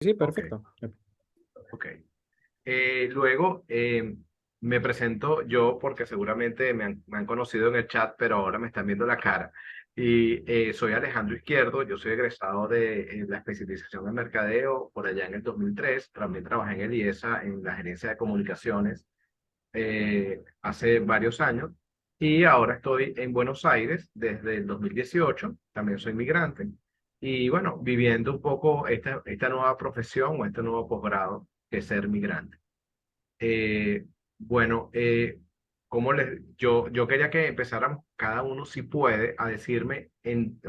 Sí, Ok, perfecto. ok. Luego me presento yo porque seguramente me han conocido en el chat, pero ahora me están viendo la cara. Y soy Alejandro Izquierdo, yo soy egresado de la especialización en mercadeo por allá en el 2003. También trabajé en el IESA en la gerencia de comunicaciones hace varios años. Y ahora estoy en Buenos Aires desde el 2018. También soy migrante. Y bueno, viviendo un poco esta nueva profesión o este nuevo posgrado que es ser migrante. Eh, bueno, yo quería que empezáramos cada uno, si puede, a decirme,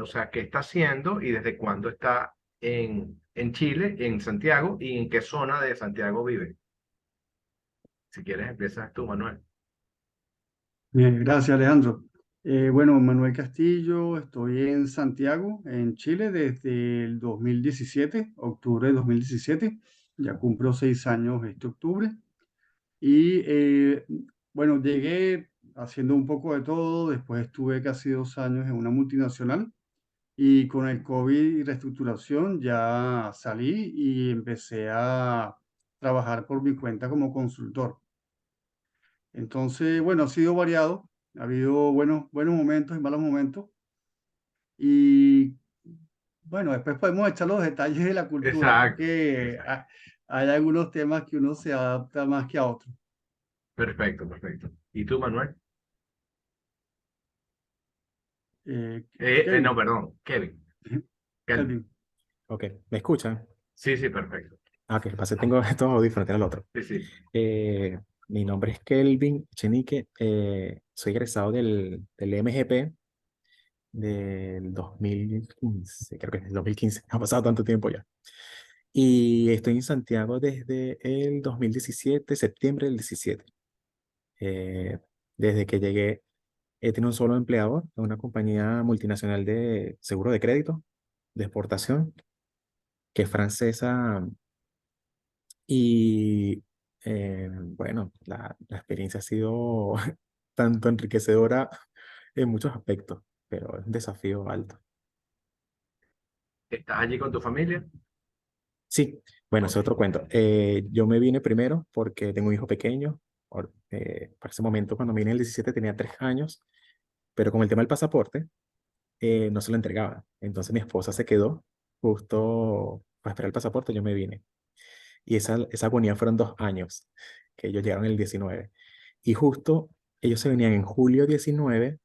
o sea, qué está haciendo y desde cuándo está en Chile, en Santiago, y en qué zona de Santiago vive. Si quieres, empiezas tú, Manuel. Bien, gracias Alejandro. Bueno, Manuel Castillo, estoy en Santiago, en Chile, desde el 2017, octubre de 2017. Ya cumplo 6 años este octubre. Y bueno, llegué haciendo un poco de todo, después estuve casi 2 años en una multinacional y con el COVID y reestructuración ya salí y empecé a trabajar por mi cuenta como consultor. Entonces, bueno, ha sido variado, ha habido buenos momentos y malos momentos. Y bueno, después podemos echar los detalles de la cultura, Exacto, porque exacto. hay algunos temas que uno se adapta más que a otros. Perfecto, perfecto. ¿Y tú, Manuel? Eh, No, Kevin, perdón, Kevin. Kelvin. Kelvin. Ok, ¿me escuchan? Sí, sí, perfecto. Ah, ok, pasa, tengo estos audífonos, era el otro. Sí, sí. Eh, Mi nombre es Kelvin Chenique, soy egresado del MGP del 2015, creo que es el 2015, ha pasado tanto tiempo ya. Y estoy en Santiago desde el 2017, septiembre del 17. Eh, Desde que llegué, he tenido un solo empleado en una compañía multinacional de seguro de crédito, de exportación, que es francesa. Y bueno, la experiencia ha sido tanto enriquecedora en muchos aspectos, pero es un desafío alto. ¿Estás allí con tu familia? Sí, bueno, es Ok. otro cuento. Yo me vine primero porque tengo un hijo pequeño. Para ese momento, cuando me vine en el 17, tenía 3 años, pero con el tema del pasaporte, no se lo entregaba. Entonces mi esposa se quedó justo para esperar el pasaporte, yo me vine. Y esa agonía fueron 2 años, que ellos llegaron en el 19. Y justo ellos se venían en julio 19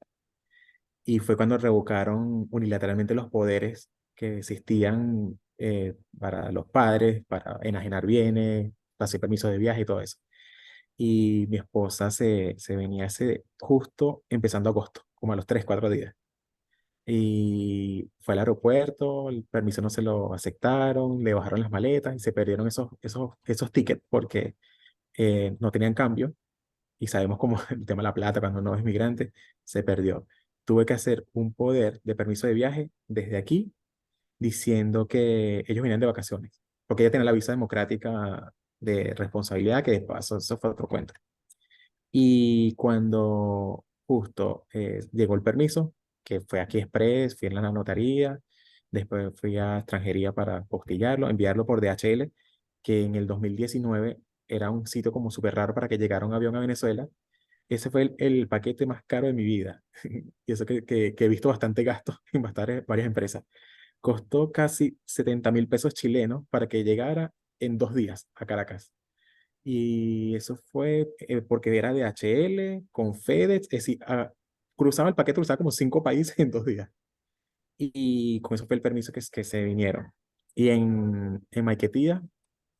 y fue cuando revocaron unilateralmente los poderes que existían para los padres, para enajenar bienes, para hacer permisos de viaje y todo eso. Y mi esposa se venía justo empezando agosto, como a los 3, 4 días. Y fue al aeropuerto, el permiso no se lo aceptaron, le bajaron las maletas y se perdieron esos tickets porque no tenían cambio y sabemos cómo el tema de la plata cuando uno es migrante se perdió. Tuve que hacer un poder de permiso de viaje desde aquí diciendo que ellos venían de vacaciones, porque ella tenía la visa democrática de responsabilidad, que de paso, eso fue otro cuento. Y cuando justo llegó el permiso, que fue aquí Express, fui en la notaría, después fui a extranjería para postillarlo, enviarlo por DHL, que en el 2019 era un sitio como súper raro para que llegara un avión a Venezuela. Ese fue el paquete más caro de mi vida. Y eso que he visto bastante gasto en varias empresas. Costó casi 70.000 pesos chilenos para que llegara en 2 días a Caracas. Y eso fue porque era DHL con FedEx, es decir, cruzaba el paquete, cruzaba como 5 países en 2 días. Y con eso fue el permiso que se vinieron. Y en Maiquetía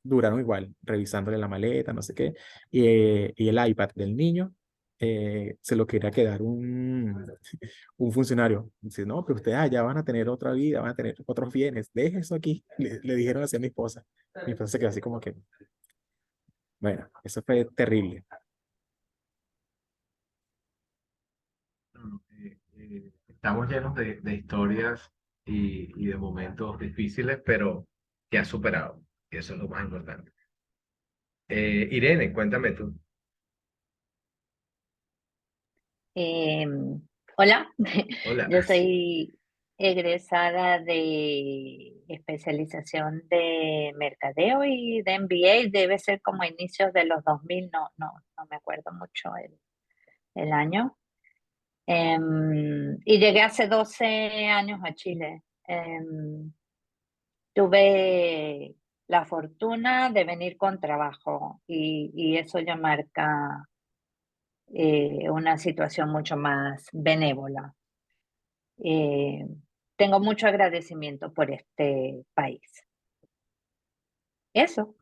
duraron igual, revisándole la maleta, no sé qué. Y el iPad del niño se lo quería quedar un funcionario. Dice, no, pero ustedes allá van a tener otra vida, van a tener otros bienes, deje eso aquí. Le dijeron así a mi esposa. Mi esposa se quedó así como que, bueno, eso fue terrible. No, estamos llenos de historias y de momentos difíciles, pero que has superado. Y eso es lo más importante. Irene, cuéntame tú. Eh, Hola, Hola. yo soy egresada de especialización de mercadeo y de MBA, debe ser como inicios de los 2000, no me acuerdo mucho el año. Y llegué hace 12 años a Chile. Tuve la fortuna de venir con trabajo y eso ya marca una situación mucho más benévola. Eh, Tengo mucho agradecimiento por este país. Eso.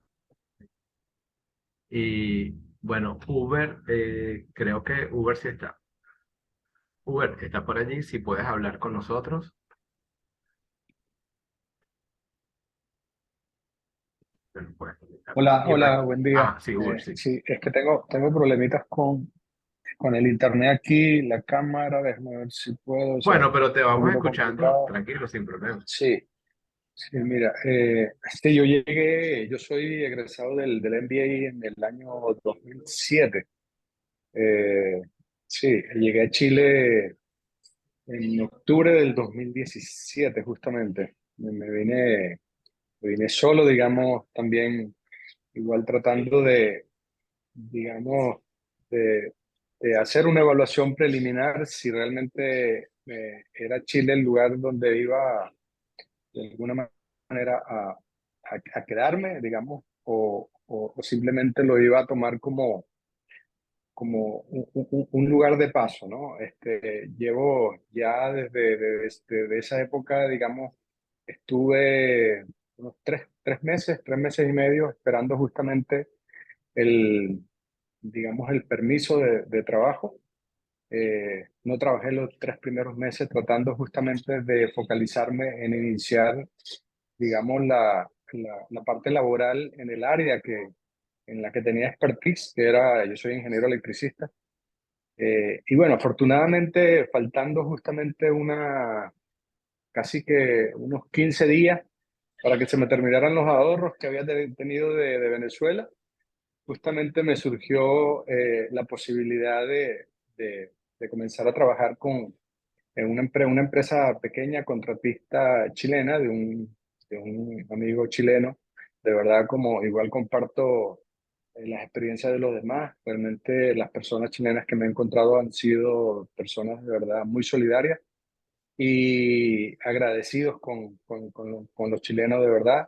Y bueno, Uber, creo que Uber sí está. Uber, está por allí, si puedes hablar con nosotros. Bueno, pues, Hola, y hola, buen día. sí, Uber, sí. Sí, es que tengo problemitas con el internet aquí, la cámara, déjame ver si puedo, o sea, Bueno, pero te un vamos poquito escuchando, complicado. tranquilo, sin problema. Sí, sí, mira, yo soy egresado del MBA en el año 2007. Eh, sí, llegué a Chile en octubre del 2017, justamente. Me vine solo, digamos, también igual tratando digamos, de, de hacer una evaluación preliminar si realmente era Chile el lugar donde iba de alguna manera a quedarme, digamos, o simplemente lo iba a tomar como un lugar de paso, ¿no? Llevo ya desde esa época, digamos, estuve unos tres meses y medio esperando justamente el, digamos, el permiso de trabajo. No trabajé los 3 primeros meses tratando justamente de focalizarme en iniciar, digamos, la parte laboral en el área en la que tenía expertise, yo soy ingeniero electricista. Y bueno, afortunadamente, faltando justamente casi que unos 15 días para que se me terminaran los ahorros que había tenido de Venezuela, justamente me surgió la posibilidad de comenzar a trabajar una empresa pequeña, contratista chilena, de un amigo chileno. De verdad, como igual comparto las experiencias de los demás, realmente las personas chilenas que me he encontrado han sido personas de verdad muy solidarias y agradecidos con los chilenos de verdad.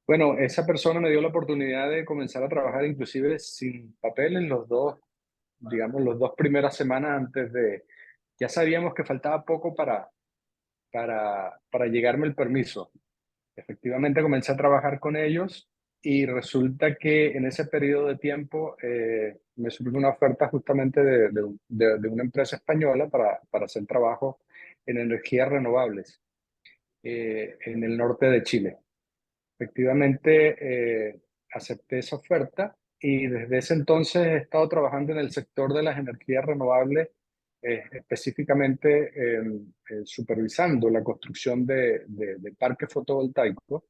Bueno, esa persona me dio la oportunidad de comenzar a trabajar inclusive sin papel en digamos, los 2 primeras semanas antes ya sabíamos que faltaba poco para llegarme el permiso. Efectivamente comencé a trabajar con ellos y resulta que en ese periodo de tiempo me surgió una oferta justamente de una empresa española para hacer trabajo en energías renovables en el norte de Chile. Efectivamente, acepté esa oferta y desde ese entonces he estado trabajando en el sector de las energías renovables, específicamente supervisando la construcción de parques fotovoltaicos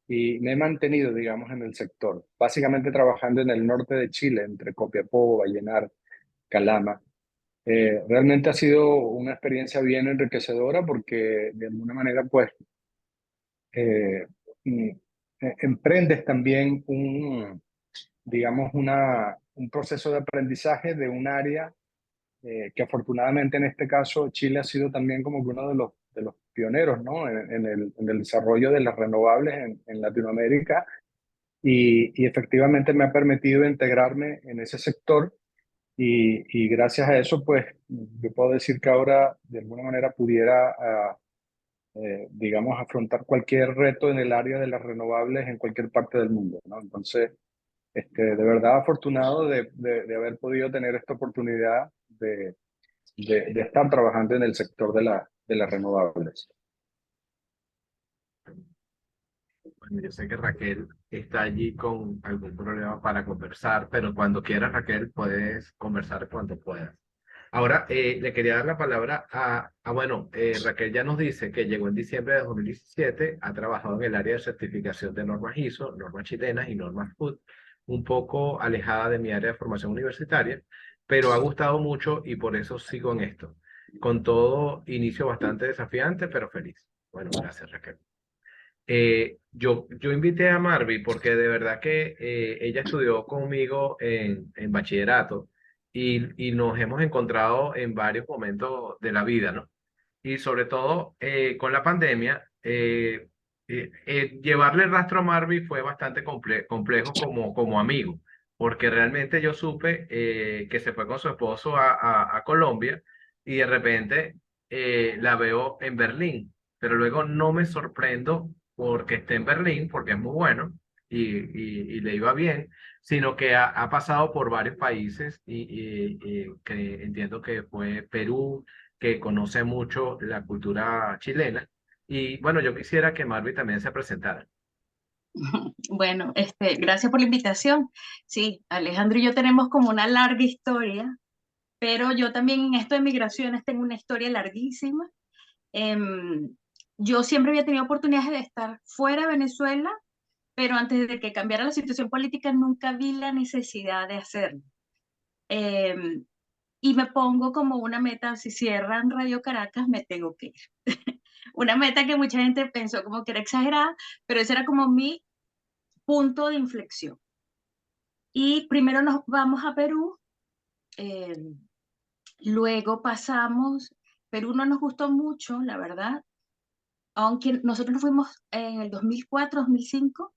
y me he mantenido, digamos, en el sector, básicamente trabajando en el norte de Chile, entre Copiapó, Vallenar, Calama. Realmente ha sido una experiencia bien enriquecedora porque de alguna manera, pues, eh, mm, emprendes también digamos, un proceso de aprendizaje de un área que afortunadamente en este caso Chile ha sido también como que uno de los pioneros, ¿no? En el desarrollo de las renovables en Latinoamérica y efectivamente me ha permitido integrarme en ese sector y gracias a eso, pues, yo puedo decir que ahora de alguna manera pudiera digamos, afrontar cualquier reto en el área de las renovables en cualquier parte del mundo, ¿no? Entonces, de verdad afortunado de haber podido tener esta oportunidad de estar trabajando en el sector de las renovables. Bueno, yo sé que Raquel está allí con algún problema para conversar, pero cuando quieras, Raquel, puedes conversar cuando puedas. Ahora, le quería dar la palabra bueno, Raquel ya nos dice que llegó en diciembre de 2017, ha trabajado en el área de certificación de normas ISO, normas chilenas y normas Food, un poco alejada de mi área de formación universitaria, pero ha gustado mucho y por eso sigo en esto. Con todo, inicio bastante desafiante, pero feliz. Bueno, gracias, Raquel. Yo invité a Marvi porque de verdad que ella estudió conmigo en bachillerato y nos hemos encontrado en varios momentos de la vida, ¿no? Y sobre todo con la pandemia, llevarle rastro a Marvi fue bastante complejo como amigo, porque realmente yo supe que se fue con su esposo a Colombia y de repente la veo en Berlín, pero luego no me sorprendo porque esté en Berlín, porque es muy bueno y le iba bien, sino que ha pasado por varios países y que entiendo que fue Perú, que conoce mucho la cultura chilena. Y bueno, yo quisiera que Marvi también se presentara. Bueno, gracias por la invitación. Sí, Alejandro y yo tenemos como una larga historia, pero yo también en esto de migraciones tengo una historia larguísima. Em, yo siempre había tenido oportunidades de estar fuera de Venezuela, pero antes de que cambiara la situación política nunca vi la necesidad de hacerlo. Em, y me pongo como una meta, si cierran Radio Caracas, me tengo que ir. Una meta que mucha gente pensó como que era exagerada, pero ese era como mi punto de inflexión. Y primero nos vamos a Perú, eh, luego pasamos, Perú no nos gustó mucho, la verdad, aunque nosotros nos fuimos en el 2004, 2005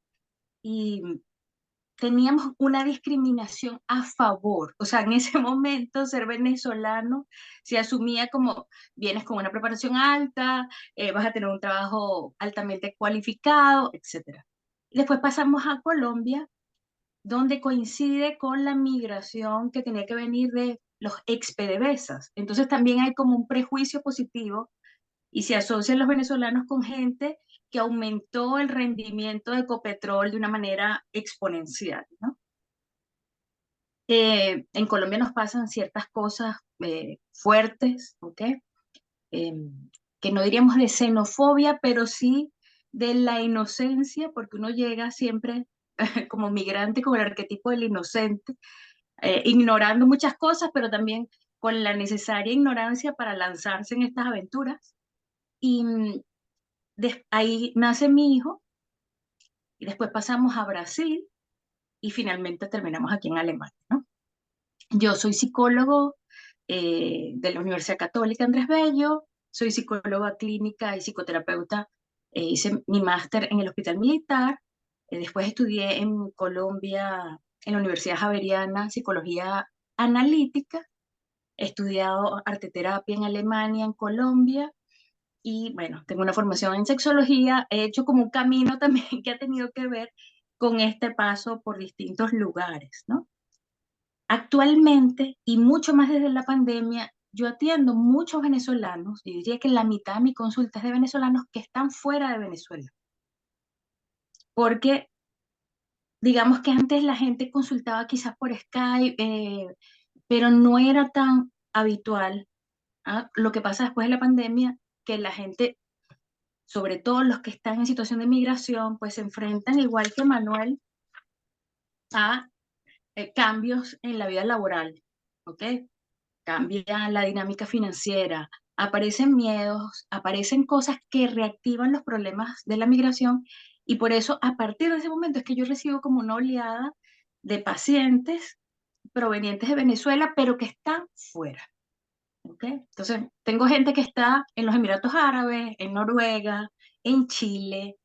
y teníamos una discriminación a favor. O sea, en ese momento ser venezolano se asumía como vienes con una preparación alta, vas a tener un trabajo altamente cualificado, etcétera. Después pasamos a Colombia, donde coincide con la migración que tenía que venir de los ex PDVSAs. Entonces también hay como un prejuicio positivo y se asocian los venezolanos con gente que aumentó el rendimiento de Ecopetrol de una manera exponencial, ¿no? En Colombia nos pasan ciertas cosas fuertes, ¿ok? Eh, que no diríamos de xenofobia, pero sí de la inocencia, porque uno llega siempre como migrante con el arquetipo del inocente, ignorando muchas cosas, pero también con la necesaria ignorancia para lanzarse en estas aventuras. Y ahí nace mi hijo, y después pasamos a Brasil, y finalmente terminamos aquí en Alemania, ¿no? Yo soy psicólogo de la Universidad Católica Andrés Bello, soy psicóloga clínica y psicoterapeuta, hice mi máster en el Hospital Militar, después estudié en Colombia, en la Universidad Javeriana, psicología analítica, he estudiado arteterapia en Alemania, en Colombia, y bueno, tengo una formación en sexología, he hecho como un camino también que ha tenido que ver con este paso por distintos lugares, ¿no? Actualmente, y mucho más desde la pandemia, yo atiendo muchos venezolanos, y diría que la mitad de mi consulta es de venezolanos que están fuera de Venezuela, porque digamos que antes la gente consultaba quizás por Skype, pero no era tan habitual. ¿Ah? Lo que pasa después de la pandemia, que la gente, sobre todo los que están en situación de migración, pues se enfrentan, igual que Manuel, a cambios en la vida laboral, ¿ok? Cambia la dinámica financiera, aparecen miedos, aparecen cosas que reactivan los problemas de la migración y por eso a partir de ese momento es que yo recibo como una oleada de pacientes provenientes de Venezuela, pero que están fuera. ¿Okay? Entonces, tengo gente que está en los Emiratos Árabes, en Noruega, en Chile,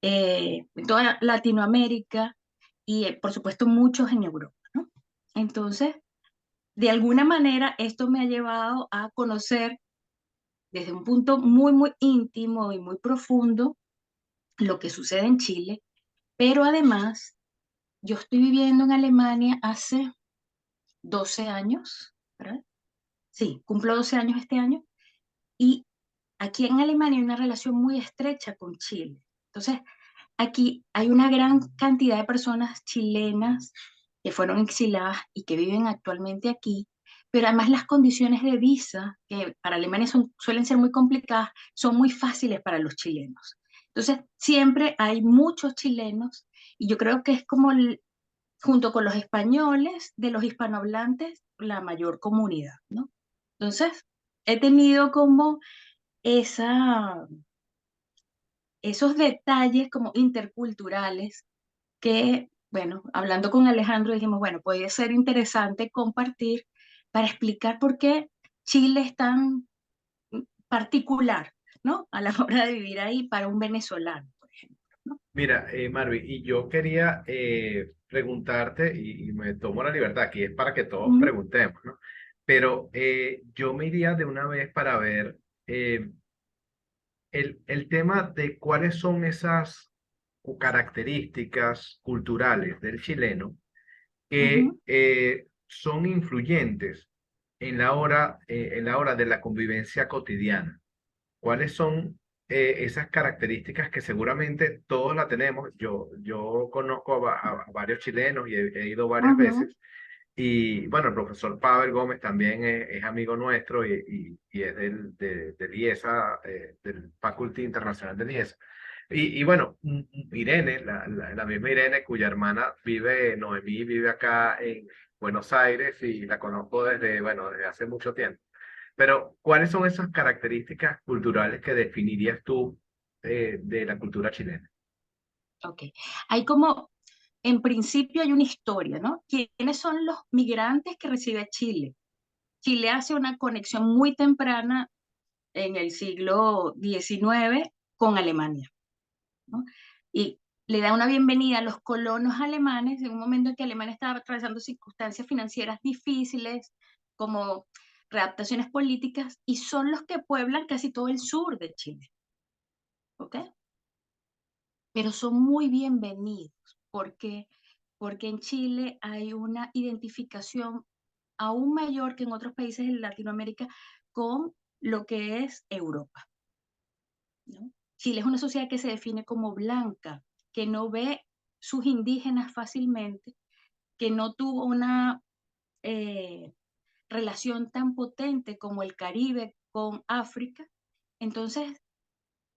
en toda Latinoamérica y, por supuesto, muchos en Europa, ¿no? Entonces, de alguna manera, esto me ha llevado a conocer desde un punto muy, muy íntimo y muy profundo lo que sucede en Chile, pero además, yo estoy viviendo en Alemania hace 12 años, ¿verdad? Sí, cumplo 12 años este año, y aquí en Alemania hay una relación muy estrecha con Chile. Entonces, aquí hay una gran cantidad de personas chilenas que fueron exiladas y que viven actualmente aquí, pero además las condiciones de visa, que para Alemania suelen ser muy complicadas, son muy fáciles para los chilenos. Entonces, siempre hay muchos chilenos y yo creo que es como, junto con los españoles, de los hispanohablantes, la mayor comunidad, ¿no? Entonces, he tenido como esa esos detalles como interculturales que, bueno, hablando con Alejandro dijimos, bueno, puede ser interesante compartir para explicar por qué Chile es tan particular, ¿no? A la hora de vivir ahí para un venezolano, por ejemplo, ¿no? Mira, Marvin, y yo quería preguntarte, y me tomo la libertad, aquí es para que todos Ujú, preguntemos, ¿no? Pero yo me iría de una vez para ver eh, el tema de cuáles son esas características culturales del chileno que ujú, son influyentes en la hora de la convivencia cotidiana. ¿Cuáles son esas características que seguramente todos la tenemos? Yo conozco a varios chilenos y he ido varias ujú. veces. Y bueno, el profesor Pavel Gómez también es amigo nuestro y es del IESA, del Faculty Internacional del IESA. Y bueno, Irene, la misma Irene, cuya hermana vive, Noemí, vive acá en Buenos Aires y la conozco desde, bueno, desde hace mucho tiempo. Pero, ¿cuáles son esas características culturales que definirías tú de la cultura chilena? Ok. Hay como, en principio hay una historia, ¿no? ¿Quiénes son los migrantes que recibe Chile? Chile hace una conexión muy temprana en el siglo XIX con Alemania, ¿no? Y le da una bienvenida a los colonos alemanes en un momento en que Alemania estaba atravesando circunstancias financieras difíciles, como readaptaciones políticas, y son los que pueblan casi todo el sur de Chile, ¿ok? Pero son muy bienvenidos. ¿Por qué? Porque en Chile hay una identificación aún mayor que en otros países de Latinoamérica con lo que es Europa, ¿no? Chile es una sociedad que se define como blanca, que no ve sus indígenas fácilmente, que no tuvo una eh, relación tan potente como el Caribe con África. Entonces,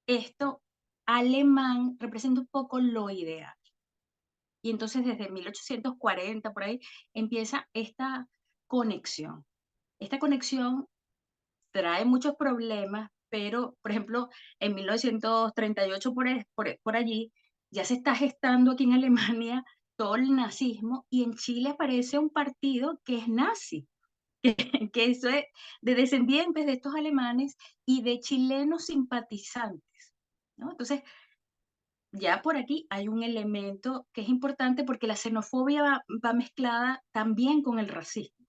esto alemán representa un poco lo ideal. Y entonces desde 1840 por ahí empieza esta conexión. Esta conexión trae muchos problemas, pero por ejemplo en 1938 por allí ya se está gestando aquí en Alemania todo el nazismo y en Chile aparece un partido que es nazi, que eso es de descendientes de estos alemanes y de chilenos simpatizantes, ¿no? Entonces, ya por aquí hay un elemento que es importante porque la xenofobia va mezclada también con el racismo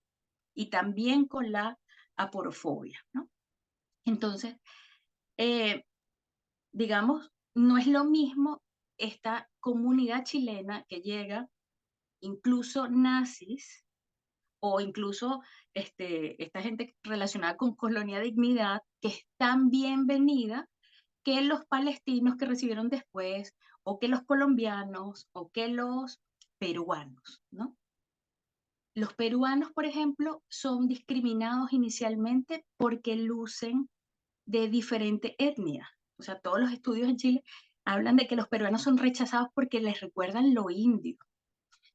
y también con la aporofobia, ¿no? Entonces, eh, digamos, no es lo mismo esta comunidad chilena que llega, incluso nazis o incluso esta gente relacionada con Colonia Dignidad, que es tan bienvenida que los palestinos que recibieron después, o que los colombianos, o que los peruanos, ¿no? Los peruanos, por ejemplo, son discriminados inicialmente porque lucen de diferente etnia. O sea, todos los estudios en Chile hablan de que los peruanos son rechazados porque les recuerdan lo indio.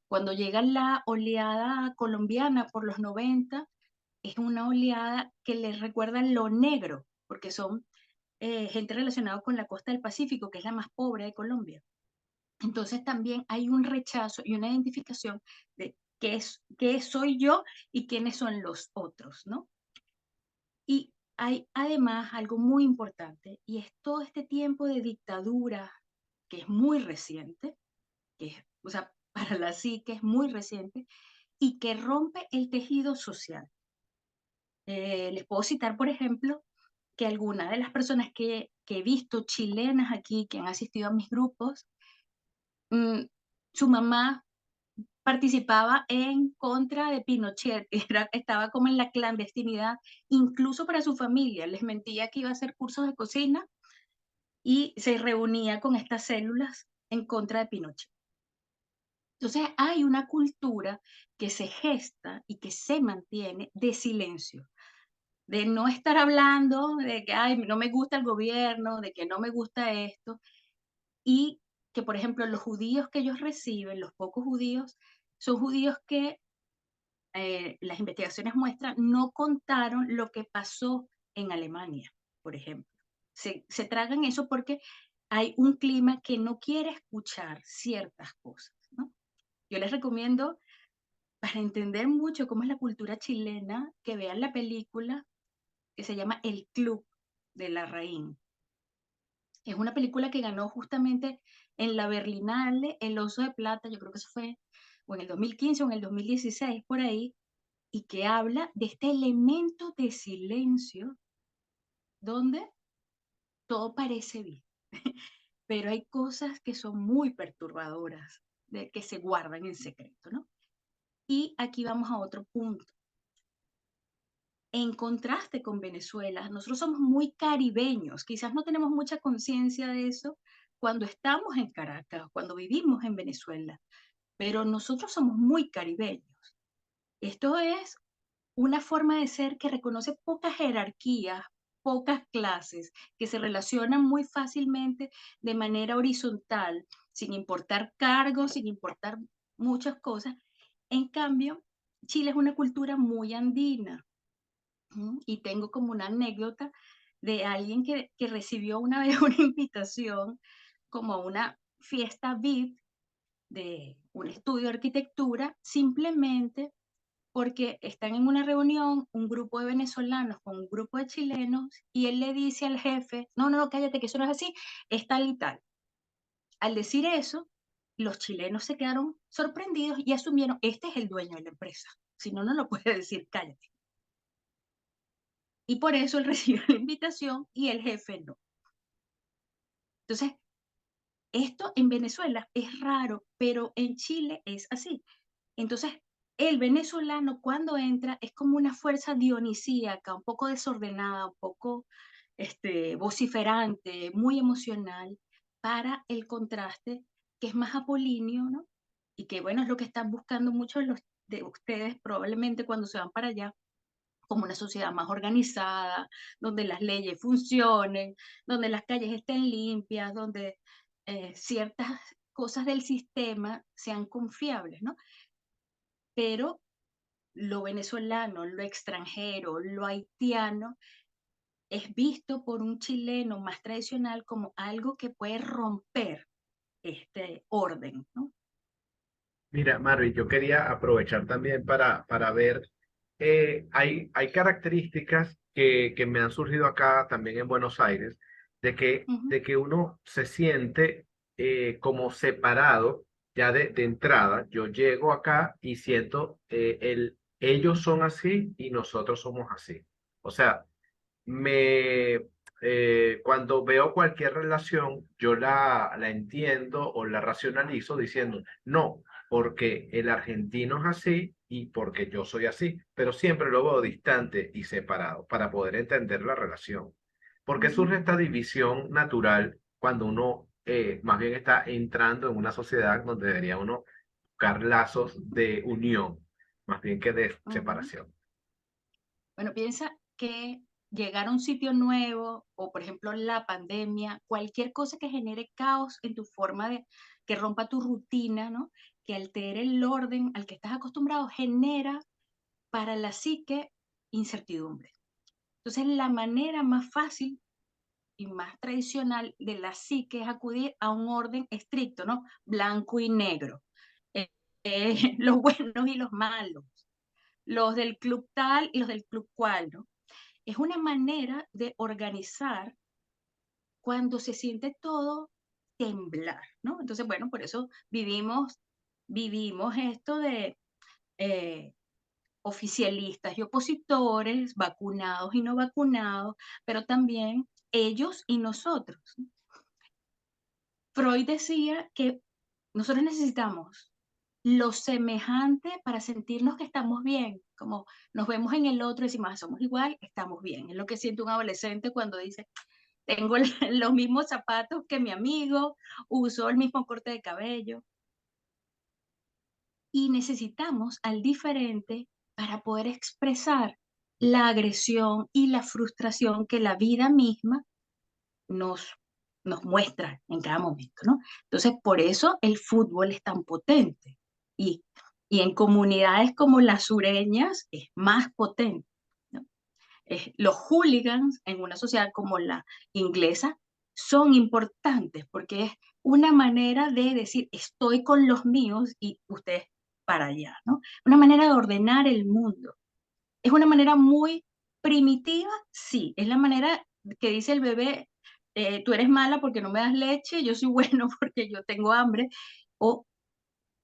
Cuando llega la oleada colombiana por los 90, es una oleada que les recuerda lo negro, porque son gente relacionada con la costa del Pacífico, que es la más pobre de Colombia. Entonces también hay un rechazo y una identificación de qué soy yo y quiénes son los otros, ¿no? Y hay además algo muy importante, y es todo este tiempo de dictadura que es muy reciente, que es, o sea, para la psique es muy reciente, y que rompe el tejido social. Les puedo citar, por ejemplo, que algunas de las personas que he visto chilenas aquí, que han asistido a mis grupos, mm, su mamá participaba en contra de Pinochet, estaba como en la clandestinidad, incluso para su familia, les mentía que iba a hacer cursos de cocina y se reunía con estas células en contra de Pinochet. Entonces hay una cultura que se gesta y que se mantiene de silencio, de no estar hablando de que ay, no me gusta el gobierno, de que no me gusta esto, y que, por ejemplo, los judíos que ellos reciben, los pocos judíos, son judíos que las investigaciones muestran no contaron lo que pasó en Alemania, por ejemplo. Se tragan eso porque hay un clima que no quiere escuchar ciertas cosas, ¿no? Yo les recomiendo, para entender mucho cómo es la cultura chilena, que vean la película que se llama El Club de Larraín. Es una película que ganó justamente en la Berlinale el Oso de Plata, yo creo que eso fue o en el 2015 o en el 2016, por ahí, y que habla de este elemento de silencio donde todo parece bien, pero hay cosas que son muy perturbadoras, que se guardan en secreto, ¿no? Y aquí vamos a otro punto. En contraste con Venezuela, nosotros somos muy caribeños, quizás no tenemos mucha conciencia de eso cuando estamos en Caracas, cuando vivimos en Venezuela, pero nosotros somos muy caribeños. Esto es una forma de ser que reconoce pocas jerarquías, pocas clases, que se relacionan muy fácilmente de manera horizontal, sin importar cargos, sin importar muchas cosas. En cambio, Chile es una cultura muy andina. Y tengo como una anécdota de alguien que recibió una vez una invitación como a una fiesta VIP de un estudio de arquitectura, simplemente porque están en una reunión un grupo de venezolanos con un grupo de chilenos y él le dice al jefe, no, no, no, cállate, que eso no es así, es tal y tal. Al decir eso, los chilenos se quedaron sorprendidos y asumieron, este es el dueño de la empresa, si no, no lo puede decir, cállate. Y por eso él recibió la invitación y el jefe no. Entonces, esto en Venezuela es raro, pero en Chile es así. Entonces, el venezolano cuando entra es como una fuerza dionisíaca, un poco desordenada, un poco vociferante, muy emocional, para el contraste que es más apolíneo, ¿no? Y que bueno, es lo que están buscando muchos de ustedes probablemente cuando se van para allá, como una sociedad más organizada, donde las leyes funcionen, donde las calles estén limpias, donde ciertas cosas del sistema sean confiables, ¿no? Pero lo venezolano, lo extranjero, lo haitiano, es visto por un chileno más tradicional como algo que puede romper este orden, ¿no? Mira, Marvin, yo quería aprovechar también para ver, hay características que me han surgido acá también en Buenos Aires, Ujú, de que uno se siente como separado ya de entrada. Yo llego acá y siento ellos son así y nosotros somos así. O sea, cuando veo cualquier relación, yo la entiendo o la racionalizo diciendo, no, porque el argentino es así y porque yo soy así, pero siempre lo veo distante y separado para poder entender la relación. ¿Por qué ujú, surge esta división natural cuando uno más bien está entrando en una sociedad donde debería uno buscar lazos de unión, más bien que de ujú. separación? Bueno, piensa que llegar a un sitio nuevo o, por ejemplo, la pandemia, cualquier cosa que genere caos en tu forma de, que rompa tu rutina, ¿no? Que altere el orden al que estás acostumbrado, genera para la psique incertidumbre. Entonces, la manera más fácil y más tradicional de la psique es acudir a un orden estricto, ¿no? Blanco y negro. Los buenos y los malos, los del club tal y los del club cual, ¿no? Es una manera de organizar cuando se siente todo temblar, ¿no? Entonces, bueno, por eso vivimos esto de eh, oficialistas y opositores, vacunados y no vacunados, pero también ellos y nosotros. Freud decía que nosotros necesitamos lo semejante para sentirnos que estamos bien, como nos vemos en el otro y decimos, "Ah, somos igual, estamos bien". Es lo que siente un adolescente cuando dice, tengo los mismos zapatos que mi amigo, uso el mismo corte de cabello. Y necesitamos al diferente para poder expresar la agresión y la frustración que la vida misma nos, nos muestra en cada momento, ¿no? Entonces, por eso el fútbol es tan potente y, y en comunidades como las sureñas es más potente, ¿no? Los hooligans en una sociedad como la inglesa son importantes porque es una manera de decir, estoy con los míos y ustedes para allá, ¿no? Una manera de ordenar el mundo. Es una manera muy primitiva, sí, es la manera que dice el bebé, tú eres mala porque no me das leche, yo soy bueno porque yo tengo hambre, o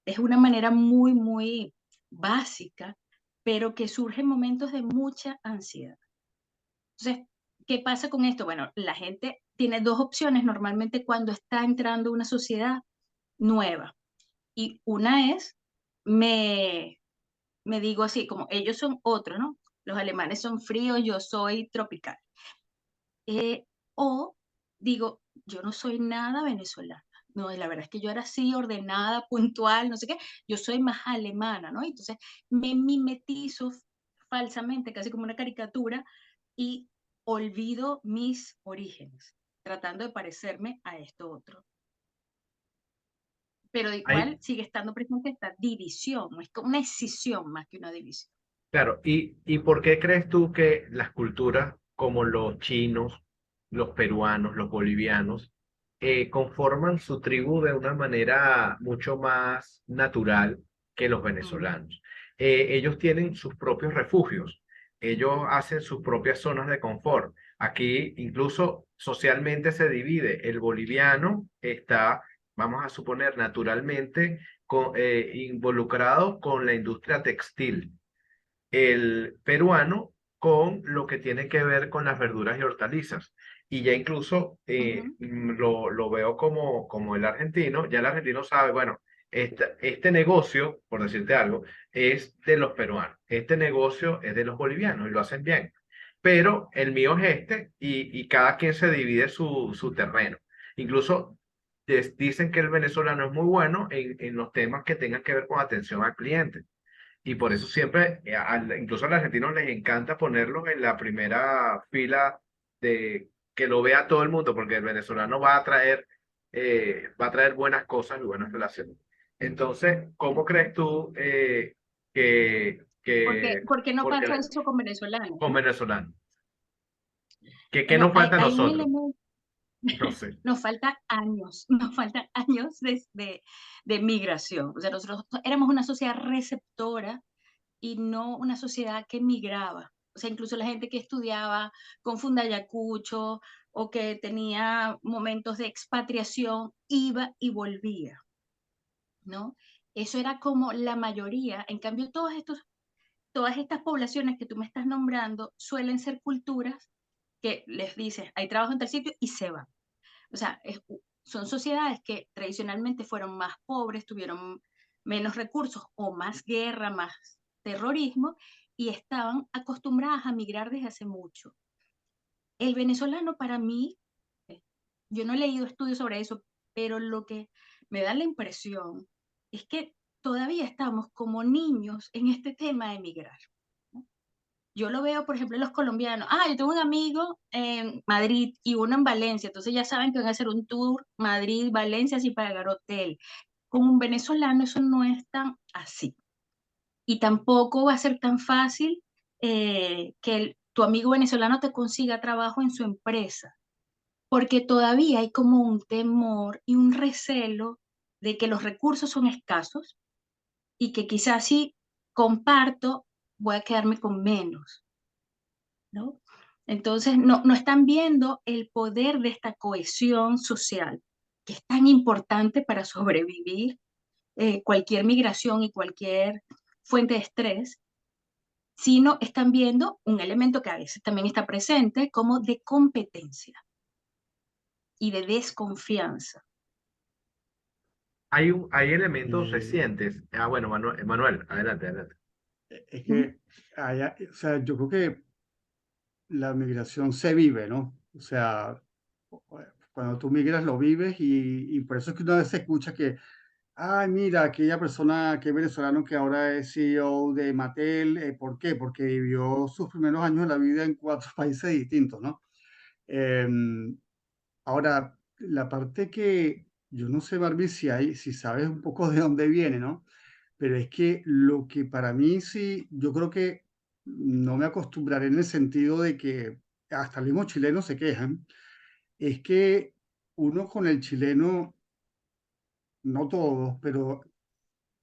es una manera muy, muy básica, pero que surge en momentos de mucha ansiedad. Entonces, ¿qué pasa con esto? Bueno, la gente tiene dos opciones normalmente cuando está entrando a una sociedad nueva. Y una es, me, me digo así, como ellos son otros, ¿no? Los alemanes son fríos, yo soy tropical. O digo, yo no soy nada venezolana. No, y la verdad es que yo era así, ordenada, puntual, no sé qué. Yo soy más alemana, ¿no? Entonces me mimetizo falsamente, casi como una caricatura, y olvido mis orígenes, tratando de parecerme a esto otro. Pero de Hay, igual sigue estando presente esta división, es como una escisión más que una división. claro, ¿y por qué crees tú que las culturas como los chinos, los peruanos, los bolivianos, conforman su tribu de una manera mucho más natural que los Ujú, venezolanos? Ellos tienen sus propios refugios, ellos hacen sus propias zonas de confort. Aquí incluso socialmente se divide. El boliviano está, vamos a suponer, naturalmente involucrado con la industria textil, el peruano con lo que tiene que ver con las verduras y hortalizas. Y ya incluso ujú, lo veo como el argentino. Ya el argentino sabe, bueno, este negocio, por decirte algo, es de los peruanos, este negocio es de los bolivianos y lo hacen bien. Pero el mío es este, y cada quien se divide su terreno. Incluso dicen que el venezolano es muy bueno en los temas que tengan que ver con atención al cliente. Y por eso siempre, incluso a los argentinos les encanta ponerlos en la primera fila de que lo vea todo el mundo, porque el venezolano va a traer buenas cosas y buenas relaciones. Entonces, ¿cómo crees tú que porque no pasa porque eso con venezolanos, con ¿no? venezolanos? ¿Qué Bueno, nos falta a hay un nosotros? elemento. No sé. Nos faltan años, nos faltan años de migración. O sea, nosotros éramos una sociedad receptora y no una sociedad que migraba. O sea, incluso la gente que estudiaba con Fundayacucho o que tenía momentos de expatriación iba y volvía, ¿no? Eso era como la mayoría. En cambio, todas estas poblaciones que tú me estás nombrando suelen ser culturas que les dices, hay trabajo en tal sitio y se van. O sea, son sociedades que tradicionalmente fueron más pobres, tuvieron menos recursos o más guerra, más terrorismo y estaban acostumbradas a migrar desde hace mucho. El venezolano para mí, eh, yo no he leído estudios sobre eso, pero lo que me da la impresión es que todavía estamos como niños en este tema de migrar, ¿no? Yo lo veo, por ejemplo, en los colombianos. Ah, yo tengo un amigo en Madrid y uno en Valencia, entonces ya saben que van a hacer un tour Madrid, Valencia sin pagar hotel. Con un venezolano eso no es tan así. Y tampoco va a ser tan fácil que tu amigo venezolano te consiga trabajo en su empresa, porque todavía hay como un temor y un recelo de que los recursos son escasos y que quizás si comparto voy a quedarme con menos, ¿no? Entonces, no están viendo el poder de esta cohesión social, que es tan importante para sobrevivir cualquier migración y cualquier fuente de estrés, sino están viendo un elemento que a veces también está presente como de competencia y de desconfianza. Hay elementos Eh, recientes. Ah, bueno, Manuel, adelante, adelante. es Ujú, que, o sea, yo creo que la migración se vive, ¿no? O sea, cuando tú migras lo vives y por eso es que una vez se escucha que, ay, mira, aquella persona, aquel venezolano que ahora es CEO de Mattel, ¿por qué? Porque vivió sus primeros años de la vida en 4 países distintos, ¿no? Em, Ahora, la parte que yo no sé, Barbie, si sabes un poco de dónde viene, ¿no? Pero es que lo que para mí sí, yo creo que no me acostumbraré en el sentido de que hasta el mismo chileno se quejan, es que uno con el chileno, no todos, pero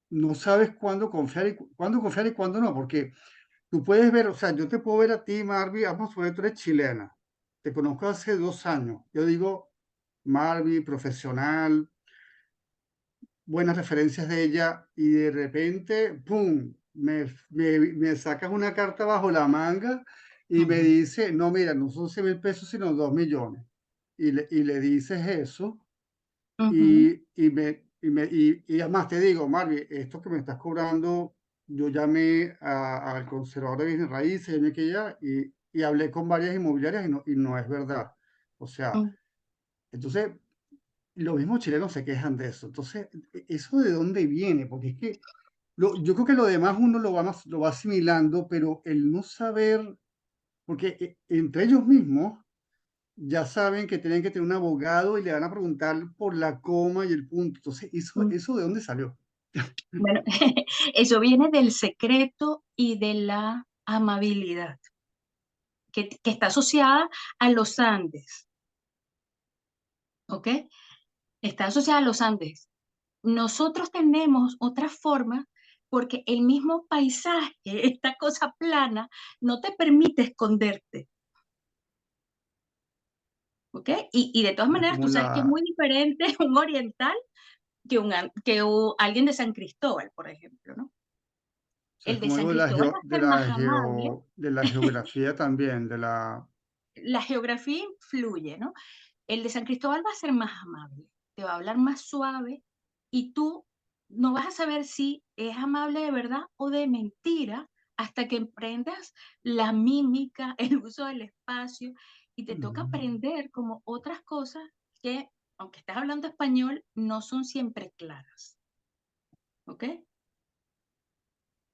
no sabes cuándo confiar y cuándo no, porque tú puedes ver, o sea, yo te puedo ver a ti, Marvi, vamos a suponer, tú eres chilena, te conozco hace 2 años, yo digo, Marvi, profesional, buenas referencias de ella, y de repente, ¡pum!, me sacas una carta bajo la manga y me Ujú, dice, no, mira, no son 100.000 pesos, sino 2 millones. Y le dices eso, ujú, y además te digo, Marvi, esto que me estás cobrando, yo llamé al conservador de bienes raíces, llamé que ya, y hablé con varias inmobiliarias y no es verdad. O sea, ujú. entonces, los mismos chilenos se quejan de eso. Entonces, ¿eso de dónde viene? Porque es que yo creo que lo demás uno lo va asimilando, pero el no saber, porque entre ellos mismos ya saben que tienen que tener un abogado y le van a preguntar por la coma y el punto. Entonces, ¿eso de dónde salió? Bueno, eso viene del secreto y de la amabilidad, que está asociada a los Andes, ¿ok? Está asociada a los Andes. Nosotros tenemos otra forma porque el mismo paisaje, esta cosa plana, no te permite esconderte, ¿ok? Y de todas Es maneras, como tú sabes que es la, muy diferente un oriental que alguien de San Cristóbal, por ejemplo, ¿no? o sea, es El de como San algo Cristóbal va a ser más amable, de la geografía también, de la... la geografía influye, ¿no? El de San Cristóbal va a ser más amable, te va a hablar más suave y tú no vas a saber si es amable de verdad o de mentira hasta que emprendas la mímica, el uso del espacio y te toca aprender como otras cosas que, aunque estás hablando español, no son siempre claras, ¿ok?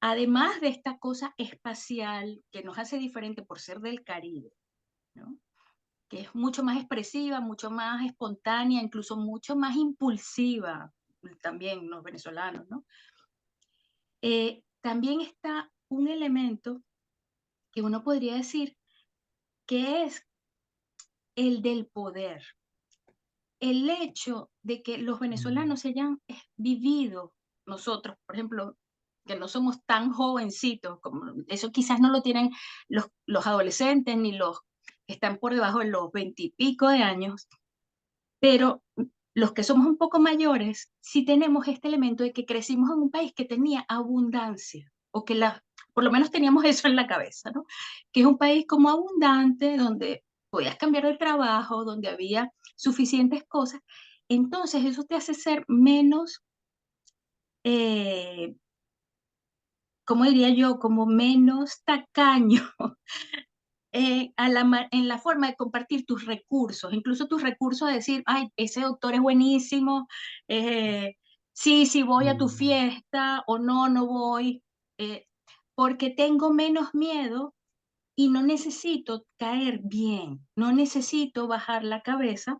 Además de esta cosa espacial que nos hace diferente por ser del Caribe, ¿no? Que es mucho más expresiva, mucho más espontánea, incluso mucho más impulsiva, también los venezolanos, ¿no? También está un elemento que uno podría decir que es el del poder. El hecho de que los venezolanos se hayan vivido, nosotros, por ejemplo, que no somos tan jovencitos, como eso quizás no lo tienen los adolescentes ni los que están por debajo de los 20 y pico de años, pero los que somos un poco mayores, sí tenemos este elemento de que crecimos en un país que tenía abundancia, o que por lo menos teníamos eso en la cabeza, ¿no? Que es un país como abundante, donde podías cambiar de trabajo, donde había suficientes cosas. Entonces eso te hace ser menos, eh, ¿cómo diría yo? Como menos tacaño en la forma de compartir tus recursos, incluso tus recursos de decir, ay, ese doctor es buenísimo, eh, sí, sí voy a tu Mm, fiesta o no, no voy, eh, porque tengo menos miedo y no necesito caer bien, no necesito bajar la cabeza,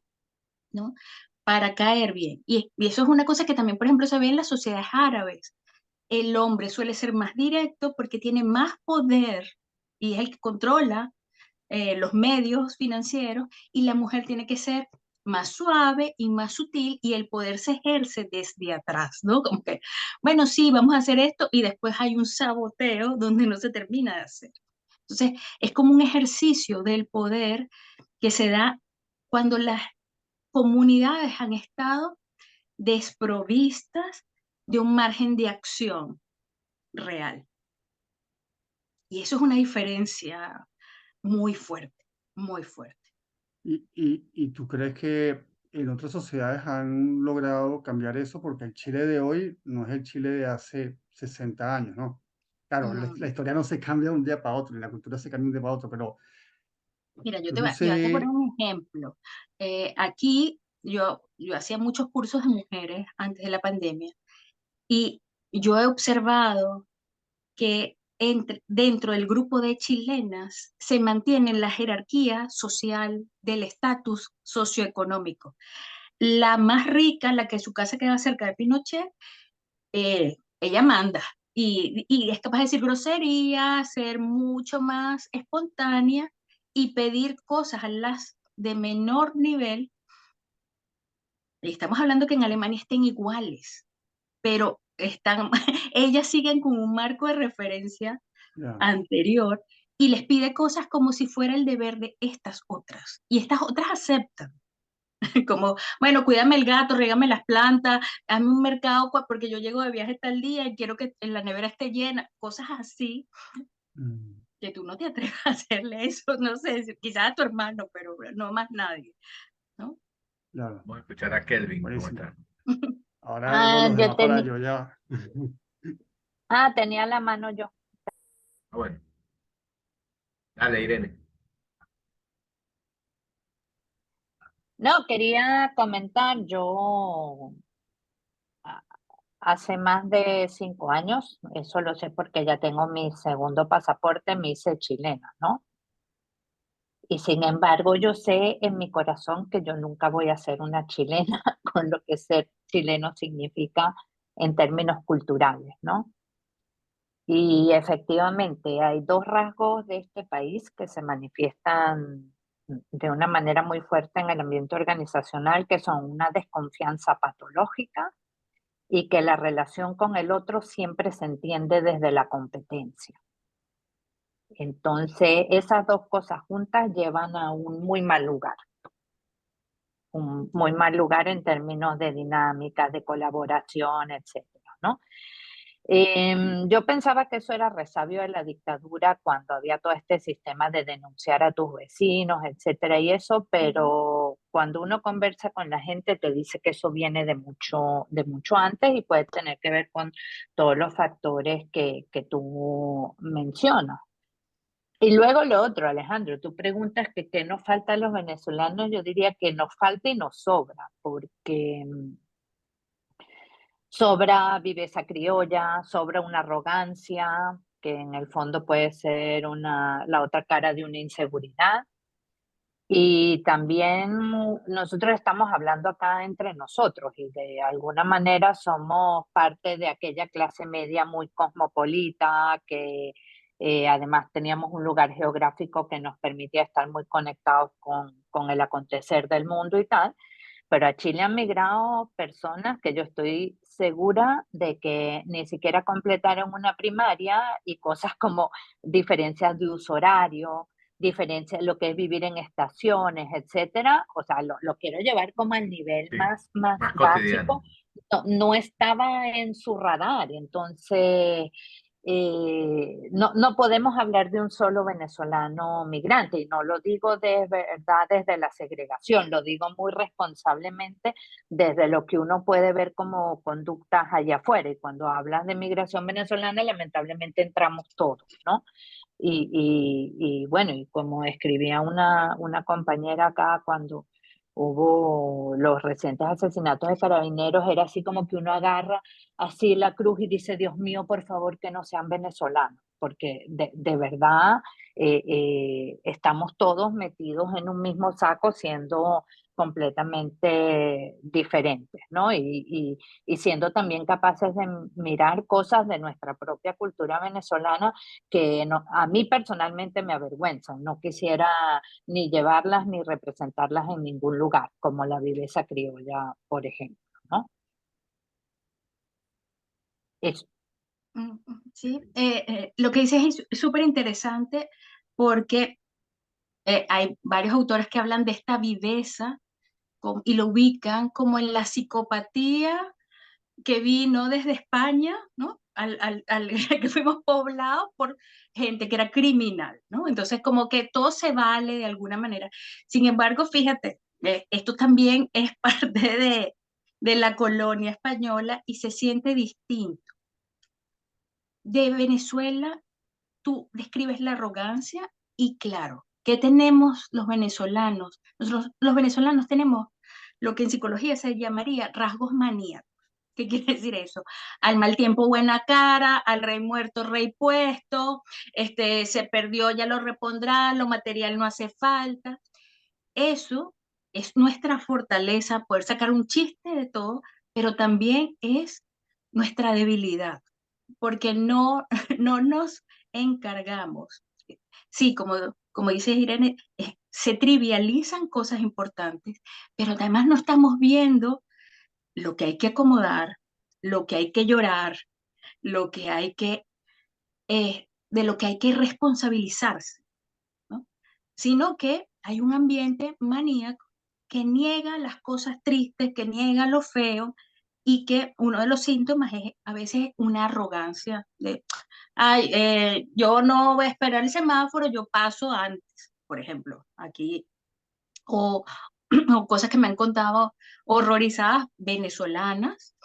¿no? Para caer bien. Y eso es una cosa que también, por ejemplo, se ve en las sociedades árabes. El hombre suele ser más directo porque tiene más poder y es el que controla los medios financieros y la mujer tiene que ser más suave y más sutil y el poder se ejerce desde atrás, ¿no? Como que, bueno, sí, vamos a hacer esto y después hay un saboteo donde no se termina de hacer. Entonces, es como un ejercicio del poder que se da cuando las comunidades han estado desprovistas de un margen de acción real. Y eso es una diferencia muy fuerte, muy fuerte. ¿Y tú crees que en otras sociedades han logrado cambiar eso? Porque el Chile de hoy no es el Chile de hace 60 años, ¿no? Claro, la Mm. historia no se cambia de un día para otro, ni la cultura se cambia de un día para otro, pero Mira, yo no yo te voy a poner sé. un ejemplo. Aquí yo hacía muchos cursos de mujeres antes de la pandemia y yo he observado que dentro del grupo de chilenas se mantiene la jerarquía social del estatus socioeconómico. La más rica, la que su casa queda cerca de Pinochet, ella manda y es capaz de decir grosería, ser mucho más espontánea y pedir cosas a las de menor nivel Y estamos hablando que en Alemania estén iguales, pero están, ellas siguen con un marco de referencia Ya. anterior y les pide cosas como si fuera el deber de estas otras. Y estas otras aceptan. Como, bueno, cuídame el gato, régame las plantas, hazme un mercado porque yo llego de viaje tal día y quiero que en la nevera esté llena, cosas así, Mm, que tú no te atreves a hacerle eso, no sé, quizás a tu hermano, pero no más nadie, ¿no? claro, Vamos a escuchar a Kelvin, ¿cómo buenísimo. está? Ahora dejo a Ah, los yo demás para tenía, yo ya. tenía la mano yo. Ah, bueno, dale, Irene. No, quería comentar, yo ah, hace más de 5 años, eso lo sé porque ya tengo mi segundo pasaporte, me hice chilena, ¿no? Y sin embargo, yo sé en mi corazón que yo nunca voy a ser una chilena con lo que ser chileno significa en términos culturales, ¿no? Y efectivamente hay dos rasgos de este país que se manifiestan de una manera muy fuerte en el ambiente organizacional, que son una desconfianza patológica y que la relación con el otro siempre se entiende desde la competencia. Entonces, esas dos cosas juntas llevan a un muy mal lugar en términos de dinámicas, de colaboración, etcétera, ¿no? Yo pensaba que eso era resabio de la dictadura cuando había todo este sistema de denunciar a tus vecinos, etcétera, y eso, pero cuando uno conversa con la gente te dice que eso viene de mucho antes y puede tener que ver con todos los factores que tú mencionas. Y luego lo otro, Alejandro, tú preguntas que qué nos falta a los venezolanos, yo diría que nos falta y nos sobra, porque sobra viveza criolla, sobra una arrogancia, que en el fondo puede ser la otra cara de una inseguridad. Y también nosotros estamos hablando acá entre nosotros y de alguna manera somos parte de aquella clase media muy cosmopolita que además teníamos un lugar geográfico que nos permitía estar muy conectados con el acontecer del mundo y tal. Pero a Chile han migrado personas que yo estoy segura de que ni siquiera completaron una primaria y cosas como diferencias de uso horario, diferencias lo que es vivir en estaciones, etcétera. O sea, lo quiero llevar como al nivel Sí, más más cotidiano. básico. No, no estaba en su radar. Entonces, no podemos hablar de un solo venezolano migrante, y no lo digo de verdad desde la segregación, lo digo muy responsablemente desde lo que uno puede ver como conductas allá afuera. Y cuando hablas de migración venezolana, lamentablemente entramos todos, ¿no? Y bueno, y como escribía una compañera acá cuando hubo los recientes asesinatos de carabineros, era así como que uno agarra así la cruz y dice, Dios mío, por favor, que no sean venezolanos, porque de verdad estamos todos metidos en un mismo saco siendo completamente diferentes, ¿no? Y siendo también capaces de mirar cosas de nuestra propia cultura venezolana que no, a mí personalmente me avergüenzan. No quisiera ni llevarlas ni representarlas en ningún lugar, como la viveza criolla, por ejemplo, ¿no? Eso. Sí, lo que dices es súper interesante porque hay varios autores que hablan de esta viveza y lo ubican como en la psicopatía que vino desde España, ¿no? Que fuimos poblados por gente que era criminal, ¿no? Entonces, como que todo se vale de alguna manera. Sin embargo, fíjate, esto también es parte de la colonia española y se siente distinto. De Venezuela, tú describes la arrogancia y claro, ¿qué tenemos los venezolanos? Nosotros, los venezolanos tenemos lo que en psicología se llamaría rasgos maníacos. ¿Qué quiere decir eso? Al mal tiempo buena cara, al rey muerto rey puesto, se perdió ya lo repondrá, lo material no hace falta. Eso es nuestra fortaleza, poder sacar un chiste de todo, pero también es nuestra debilidad, porque no, no nos encargamos. Sí, como dice Irene, se trivializan cosas importantes, pero además no estamos viendo lo que hay que acomodar, lo que hay que llorar, lo que hay que, de lo que hay que responsabilizarse, ¿no? Sino que hay un ambiente maníaco que niega las cosas tristes, que niega lo feo y que uno de los síntomas es a veces una arrogancia de, ay, yo no voy a esperar el semáforo, yo paso antes, por ejemplo, aquí, o, o cosas que me han contado horrorizadas venezolanas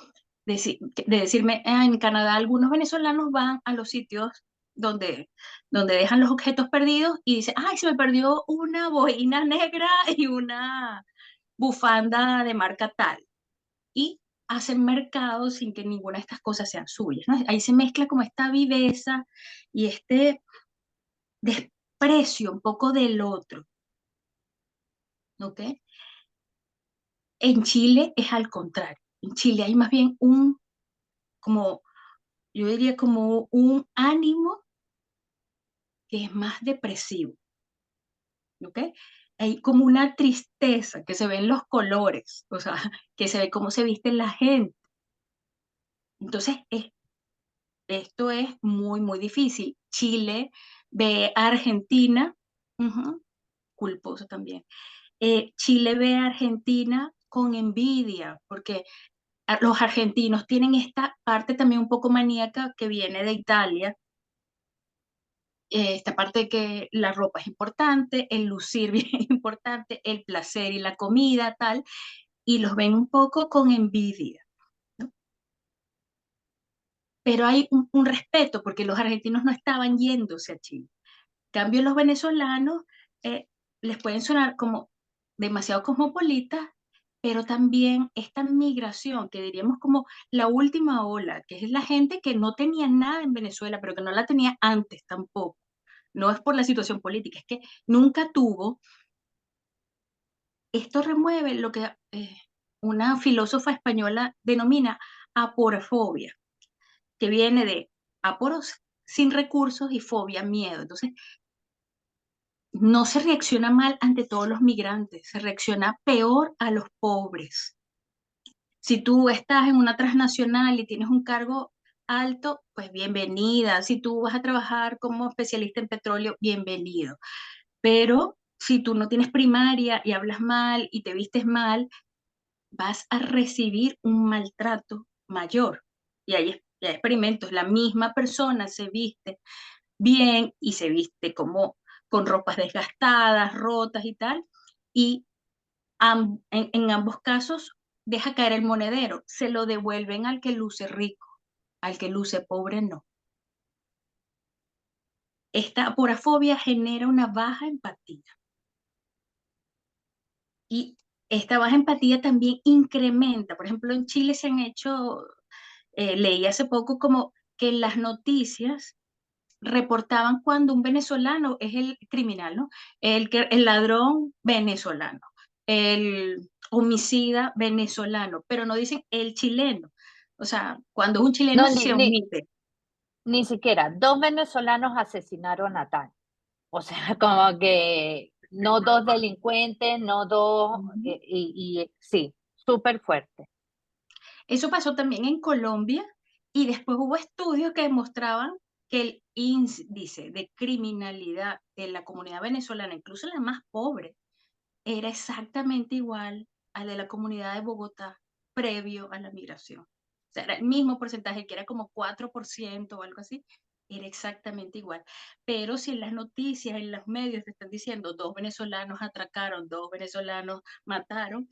de decirme, "Ah, en Canadá algunos venezolanos van a los sitios donde dejan los objetos perdidos y dicen, ay, se me perdió una boina negra y una bufanda de marca tal. Y hacen mercado sin que ninguna de estas cosas sean suyas, ¿no? Ahí se mezcla como esta viveza y este desprecio un poco del otro, ¿ok? En Chile es al contrario. En Chile hay más bien como, yo diría como un ánimo que es más depresivo, ¿ok? Hay como una tristeza que se ve en los colores, o sea, que se ve cómo se viste la gente. Entonces, esto es muy, muy difícil. Chile ve a Argentina, ujú, culposo también. Chile ve a Argentina con envidia, porque los argentinos tienen esta parte también un poco maníaca que viene de Italia, esta parte de que la ropa es importante, el lucir bien es importante, el placer y la comida, tal, y los ven un poco con envidia, ¿no? Pero hay un respeto porque los argentinos no estaban yéndose a Chile. En cambio, los venezolanos eh, les pueden sonar como demasiado cosmopolitas, pero también esta migración, que diríamos como la última ola, que es la gente que no tenía nada en Venezuela, pero que no la tenía antes tampoco. No es por la situación política, es que nunca tuvo. Esto remueve lo que una filósofa española denomina aporofobia, que viene de aporos sin recursos y fobia miedo. Entonces, no se reacciona mal ante todos los migrantes, se reacciona peor a los pobres. Si tú estás en una transnacional y tienes un cargo alto, pues bienvenida. Si tú vas a trabajar como especialista en petróleo, bienvenido. Pero si tú no tienes primaria y hablas mal y te vistes mal, vas a recibir un maltrato mayor. Y hay experimentos, la misma persona se viste bien y se viste como con ropas desgastadas, rotas y tal, y en ambos casos deja caer el monedero, se lo devuelven al que luce rico, al que luce pobre no. Esta aporafobia genera una baja empatía y esta baja empatía también incrementa, por ejemplo, en Chile se han hecho, leí hace poco como que en las noticias reportaban cuando un venezolano es el criminal, ¿no? El ladrón venezolano, el homicida venezolano, pero no dicen el chileno. O sea, cuando un chileno No, se omite. ni siquiera. Dos venezolanos asesinaron a tal. O sea, como que no dos delincuentes, no dos, Ujú. y sí, súper fuerte. Eso pasó también en Colombia y después hubo estudios que demostraban que el índice de criminalidad de la comunidad venezolana, incluso la más pobre, era exactamente igual al de la comunidad de Bogotá previo a la migración. O sea, era el mismo porcentaje, que era como 4% o algo así, era exactamente igual. Pero si en las noticias, en los medios te están diciendo dos venezolanos atracaron, dos venezolanos mataron,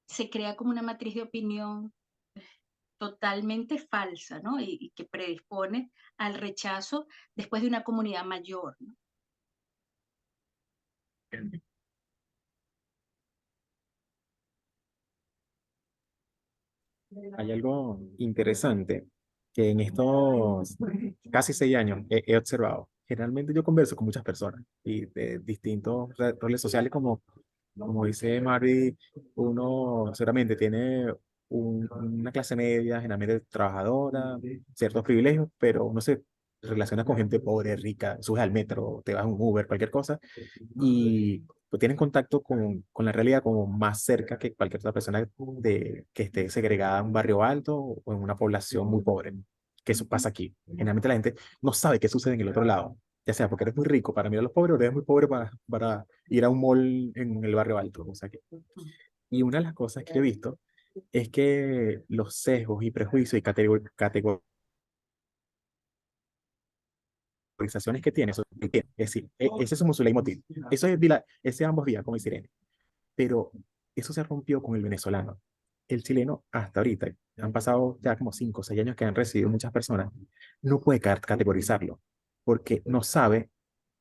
se crea como una matriz de opinión totalmente falsa, ¿no? Y que predispone al rechazo después de una comunidad mayor, ¿no? Hay algo interesante que en estos casi 6 años he observado. Generalmente yo converso con muchas personas y de distintos roles sociales, como dice Marvin, uno seguramente tiene una clase media, generalmente trabajadora, ciertos privilegios, pero uno se relaciona con gente pobre, rica, subes al metro, te vas a un Uber, cualquier cosa, y pues tienen contacto con la realidad como más cerca que cualquier otra persona que esté segregada en un barrio alto o en una población muy pobre. Que eso pasa aquí. Generalmente la gente no sabe qué sucede en el otro lado, ya sea porque eres muy rico para mirar a los pobres o eres muy pobre para ir a un mall en el barrio alto. O sea que, y una de las cosas que he visto es que los sesgos y prejuicios y categorizaciones que tiene, es decir, ese es su leitmotiv. Eso es, ese ambos vías, como dice Irene. Pero eso se rompió con el venezolano. El chileno, hasta ahorita, han pasado ya como 5 o 6 años que han recibido muchas personas, no puede categorizarlo, porque no sabe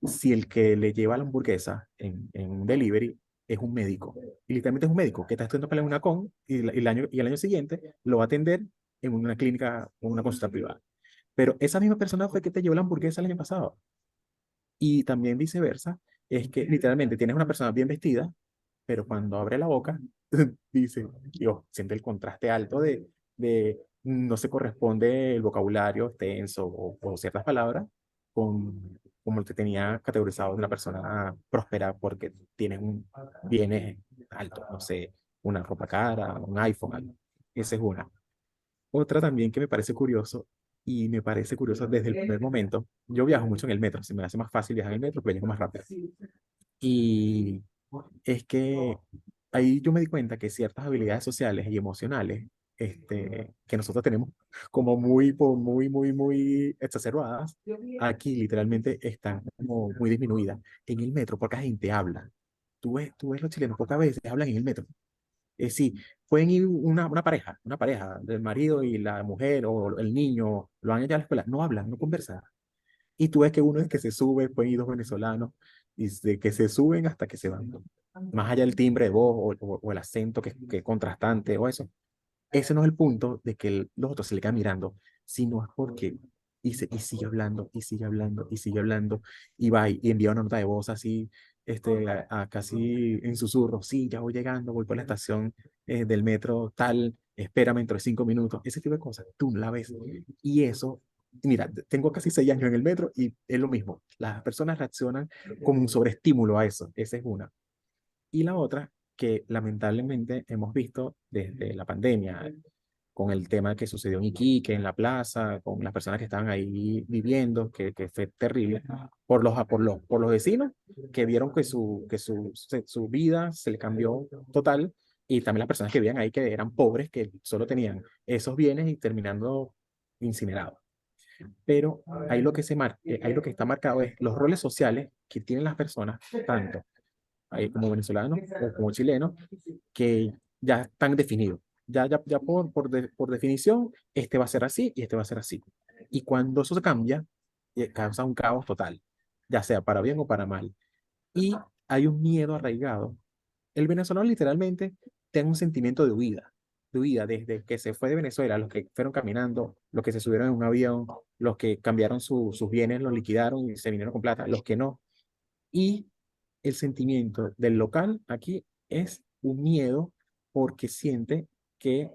si el que le lleva la hamburguesa en un delivery es un médico. Y literalmente es un médico que está estudiando para una con y el año siguiente lo va a atender en una clínica o una consulta privada. Pero esa misma persona fue que te llevó la hamburguesa el año pasado. Y también viceversa, es que literalmente tienes una persona bien vestida, pero cuando abre la boca, dice, Dios, siente el contraste alto de no se corresponde el vocabulario extenso o ciertas palabras con como el que tenía categorizado de una persona próspera porque tiene un bienes altos, no sé, una ropa cara, un iPhone, algo. Esa es una. Otra también que me parece curioso, y me parece curioso desde el primer momento, yo viajo mucho en el metro, se me hace más fácil viajar en el metro, pero llego más rápido. Y es que ahí yo me di cuenta que ciertas habilidades sociales y emocionales que nosotros tenemos como muy exacerbadas, aquí literalmente están como muy disminuidas. En el metro, poca gente habla. Tú ves los chilenos, pocas veces hablan en el metro. Sí, pueden ir una pareja, del marido y la mujer o el niño, lo van a llevar a la escuela, no hablan, no conversan. Y tú ves que uno es que se sube, pueden ir dos venezolanos, y de que se suben hasta que se van. Más allá del timbre de voz o el acento que es contrastante o eso. Ese no es el punto de que los otros se le quedan mirando, sino es porque y sigue hablando, y sigue hablando, y sigue hablando, y va y envía una nota de voz así, a casi en susurro, sí, ya voy llegando, voy por la estación del metro tal, espérame dentro de 5 minutos, ese tipo de cosas, tú no la ves. Y eso, mira, tengo casi 6 años en el metro y es lo mismo, las personas reaccionan como un sobreestímulo a eso, esa es una. Y la otra, que lamentablemente hemos visto desde la pandemia, con el tema que sucedió en Iquique, en la plaza, con las personas que estaban ahí viviendo, que fue terrible, por los vecinos que vieron que su vida se le cambió total, y también las personas que vivían ahí que eran pobres, que solo tenían esos bienes y terminando incinerados. Pero ahí lo que está marcado es los roles sociales que tienen las personas, tanto como venezolanos o como chilenos, que ya están definidos. Ya por definición, este va a ser así y este va a ser así. Y cuando eso se cambia, causa un caos total, ya sea para bien o para mal. Y hay un miedo arraigado. El venezolano literalmente tiene un sentimiento de huida desde que se fue de Venezuela, los que fueron caminando, los que se subieron en un avión, los que cambiaron sus bienes, los liquidaron y se vinieron con plata, los que no. Y el sentimiento del local aquí es un miedo porque siente que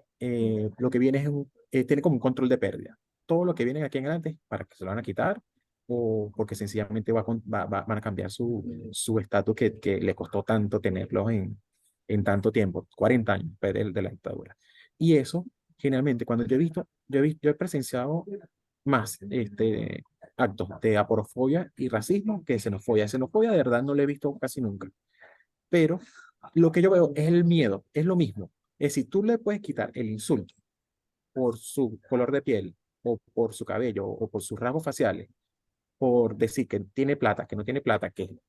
lo que viene tiene como un control de pérdida. Todo lo que viene aquí en adelante para que se lo van a quitar o porque sencillamente van a cambiar su estatus que le costó tanto tenerlo en tanto tiempo, 40 años de la dictadura. Y eso, generalmente, cuando yo he presenciado más actos de aporofobia y racismo que xenofobia. Xenofobia de verdad no lo he visto casi nunca. Pero lo que yo veo es el miedo, es lo mismo. Es si tú le puedes quitar el insulto por su color de piel o por su cabello o por sus rasgos faciales, por decir que tiene plata, que no tiene plata, aquí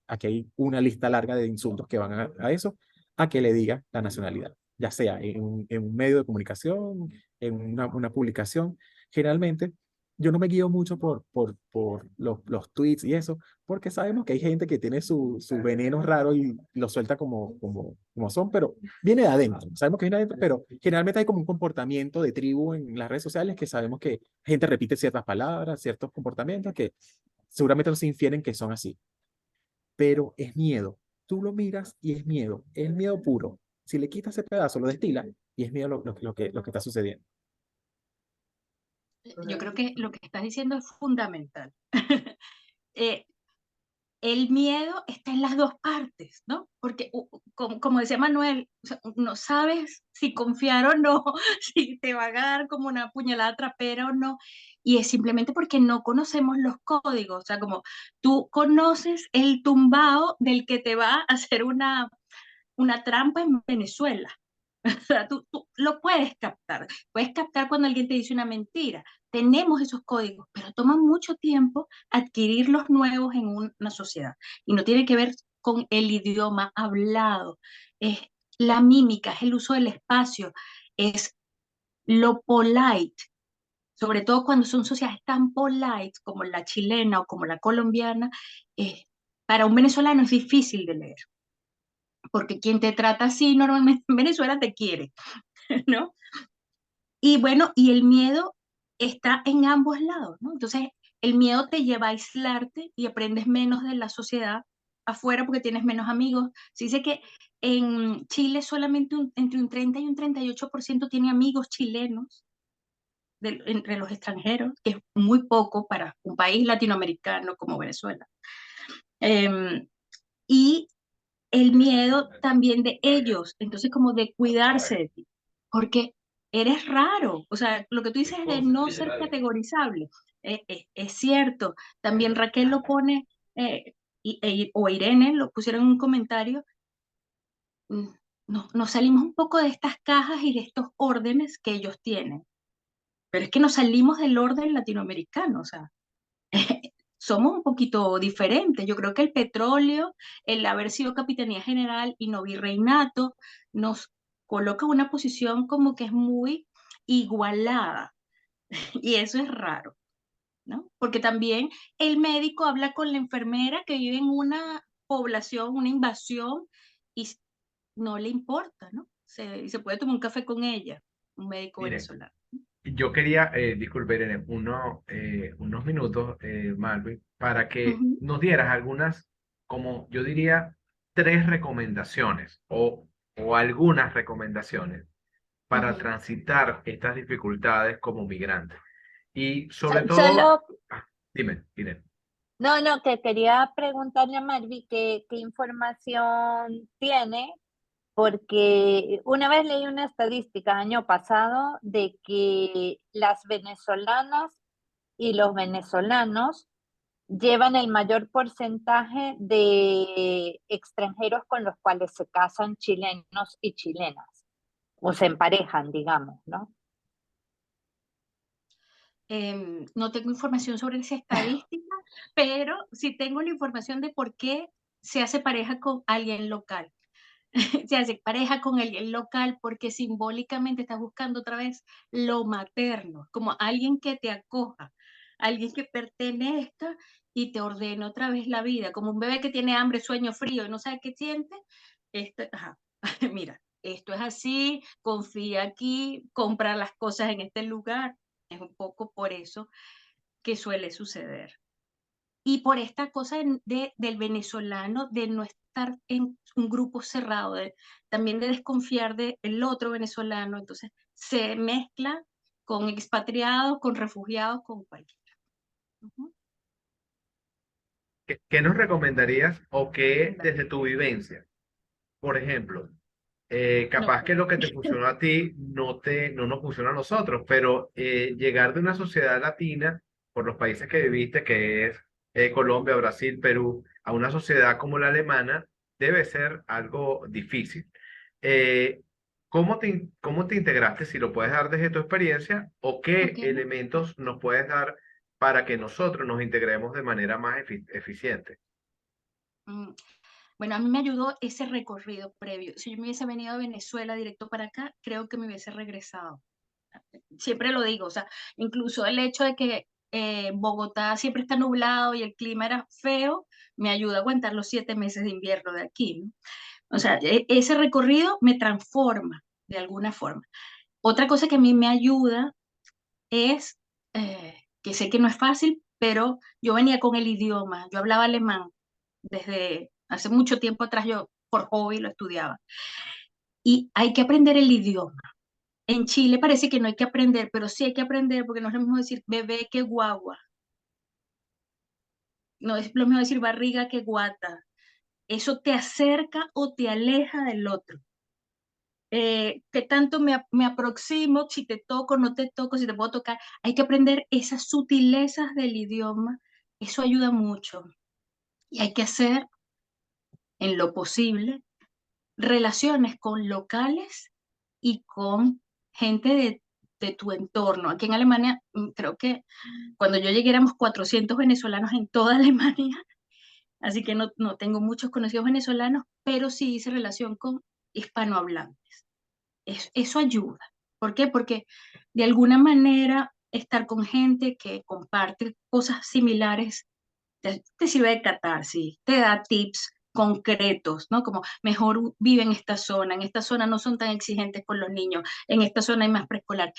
hay una lista larga de insultos que van a eso, a que le diga la nacionalidad, ya sea en un medio de comunicación, en una publicación. Generalmente, yo no me guío mucho por los tweets y eso, porque sabemos que hay gente que tiene su veneno raro y lo suelta como son, pero viene de adentro. Sabemos que viene de adentro, pero generalmente hay como un comportamiento de tribu en las redes sociales que sabemos que gente repite ciertas palabras, ciertos comportamientos que seguramente nos infieren que son así. Pero es miedo. Tú lo miras y es miedo puro. Si le quitas ese pedazo, lo destila y es miedo lo que está sucediendo. Yo creo que lo que estás diciendo es fundamental. Eh, el miedo está en las dos partes, ¿no? Porque, como decía Manuel, o sea, no sabes si confiar o no, si te va a dar como una puñalada trapera o no, y es simplemente porque no conocemos los códigos, o sea, como tú conoces el tumbao del que te va a hacer una trampa en Venezuela. O sea, tú lo puedes captar cuando alguien te dice una mentira. Tenemos esos códigos, pero toma mucho tiempo adquirir los nuevos en una sociedad. Y no tiene que ver con el idioma hablado, es la mímica, es el uso del espacio, es lo polite, sobre todo cuando son sociedades tan polite como la chilena o como la colombiana, para un venezolano es difícil de leer, porque quien te trata así normalmente en Venezuela te quiere, ¿no? Y bueno, y el miedo está en ambos lados, ¿no? Entonces, el miedo te lleva a aislarte y aprendes menos de la sociedad afuera porque tienes menos amigos. Se dice que en Chile solamente entre un 30 y un 38% tiene amigos chilenos entre los extranjeros, que es muy poco para un país latinoamericano como Venezuela. Em, y el miedo también de ellos, entonces como de cuidarse de ti, porque eres raro, o sea, lo que tú dices de no ser categorizable, es cierto, también Raquel lo pone, o Irene lo pusieron en un comentario, mm, nos salimos un poco de estas cajas y de estos órdenes que ellos tienen, pero es que nos salimos del orden latinoamericano, o sea, somos un poquito diferentes. Yo creo que el petróleo, el haber sido capitanía general y no virreinato, nos coloca en una posición como que es muy igualada. Y eso es raro, ¿no? Porque también el médico habla con la enfermera que vive en una población, una invasión, y no le importa, ¿no? Se puede tomar un café con ella, un médico Mire, venezolano. yo quería, disculpe, Irene, unos minutos, Malvin, para que Ujú, nos dieras algunas, como yo diría, tres recomendaciones o algunas recomendaciones para ujú. transitar estas dificultades como migrante. Y sobre todo, Solo, dime, Irene. no, no, que quería preguntarle a Marvi qué información tiene, porque una vez leí una estadística año pasado de que las venezolanas y los venezolanos llevan el mayor porcentaje de extranjeros con los cuales se casan chilenos y chilenas, o se emparejan, digamos, ¿no? No tengo información sobre esa estadística, pero sí tengo la información de por qué se hace pareja con alguien local. Se hace pareja con alguien local porque simbólicamente estás buscando otra vez lo materno, como alguien que te acoja, alguien que pertenezca y te ordene otra vez la vida, como un bebé que tiene hambre, sueño, frío y no sabe qué siente. Ajá. Mira, esto es así, confía aquí, compra las cosas en este lugar. Es un poco por eso que suele suceder. Y por esta cosa del venezolano, de no estar en un grupo cerrado, también de desconfiar del otro venezolano, entonces se mezcla con expatriados, con refugiados, con cualquiera. Ujú. ¿Qué nos recomendarías o qué Anda. desde tu vivencia? Por ejemplo, No, capaz que lo que te funcionó a ti no nos funciona a nosotros, pero llegar de una sociedad latina, por los países que viviste, que es Colombia, Brasil, Perú, a una sociedad como la alemana, debe ser algo difícil. Eh, cómo te integraste? Si lo puedes dar desde tu experiencia, o qué ok. elementos nos puedes dar para que nosotros nos integremos de manera más eficiente. Mm, Bueno, a mí me ayudó ese recorrido previo. Si yo me hubiese venido a Venezuela directo para acá, creo que me hubiese regresado. Siempre lo digo, o sea, incluso el hecho de que Bogotá siempre está nublado y el clima era feo, me ayuda a aguantar los 7 meses de invierno de aquí, ¿no? O sea, ese recorrido me transforma de alguna forma. Otra cosa que a mí me ayuda es, que sé que no es fácil, pero yo venía con el idioma, yo hablaba alemán desde hace mucho tiempo atrás, yo por hobby lo estudiaba. Y hay que aprender el idioma. En Chile parece que no hay que aprender, pero sí hay que aprender porque no es lo mismo decir bebé que guagua. no es lo mismo decir barriga que guata. Eso te acerca o te aleja del otro. ¿Qué tanto me aproximo? Si te toco, no te toco, si te puedo tocar. Hay que aprender esas sutilezas del idioma. Eso ayuda mucho. Y hay que hacer, en lo posible, relaciones con locales y con gente de tu entorno. Aquí en Alemania, creo que cuando yo llegué éramos 400 venezolanos en toda Alemania, así que no tengo muchos conocidos venezolanos, pero sí hice relación con hispanohablantes. Eso ayuda. ¿Por qué? Porque de alguna manera estar con gente que comparte cosas similares te sirve de catarsis, te da tips concretos, ¿no? Como mejor vive en esta zona no son tan exigentes con los niños, en esta zona hay más preescolar.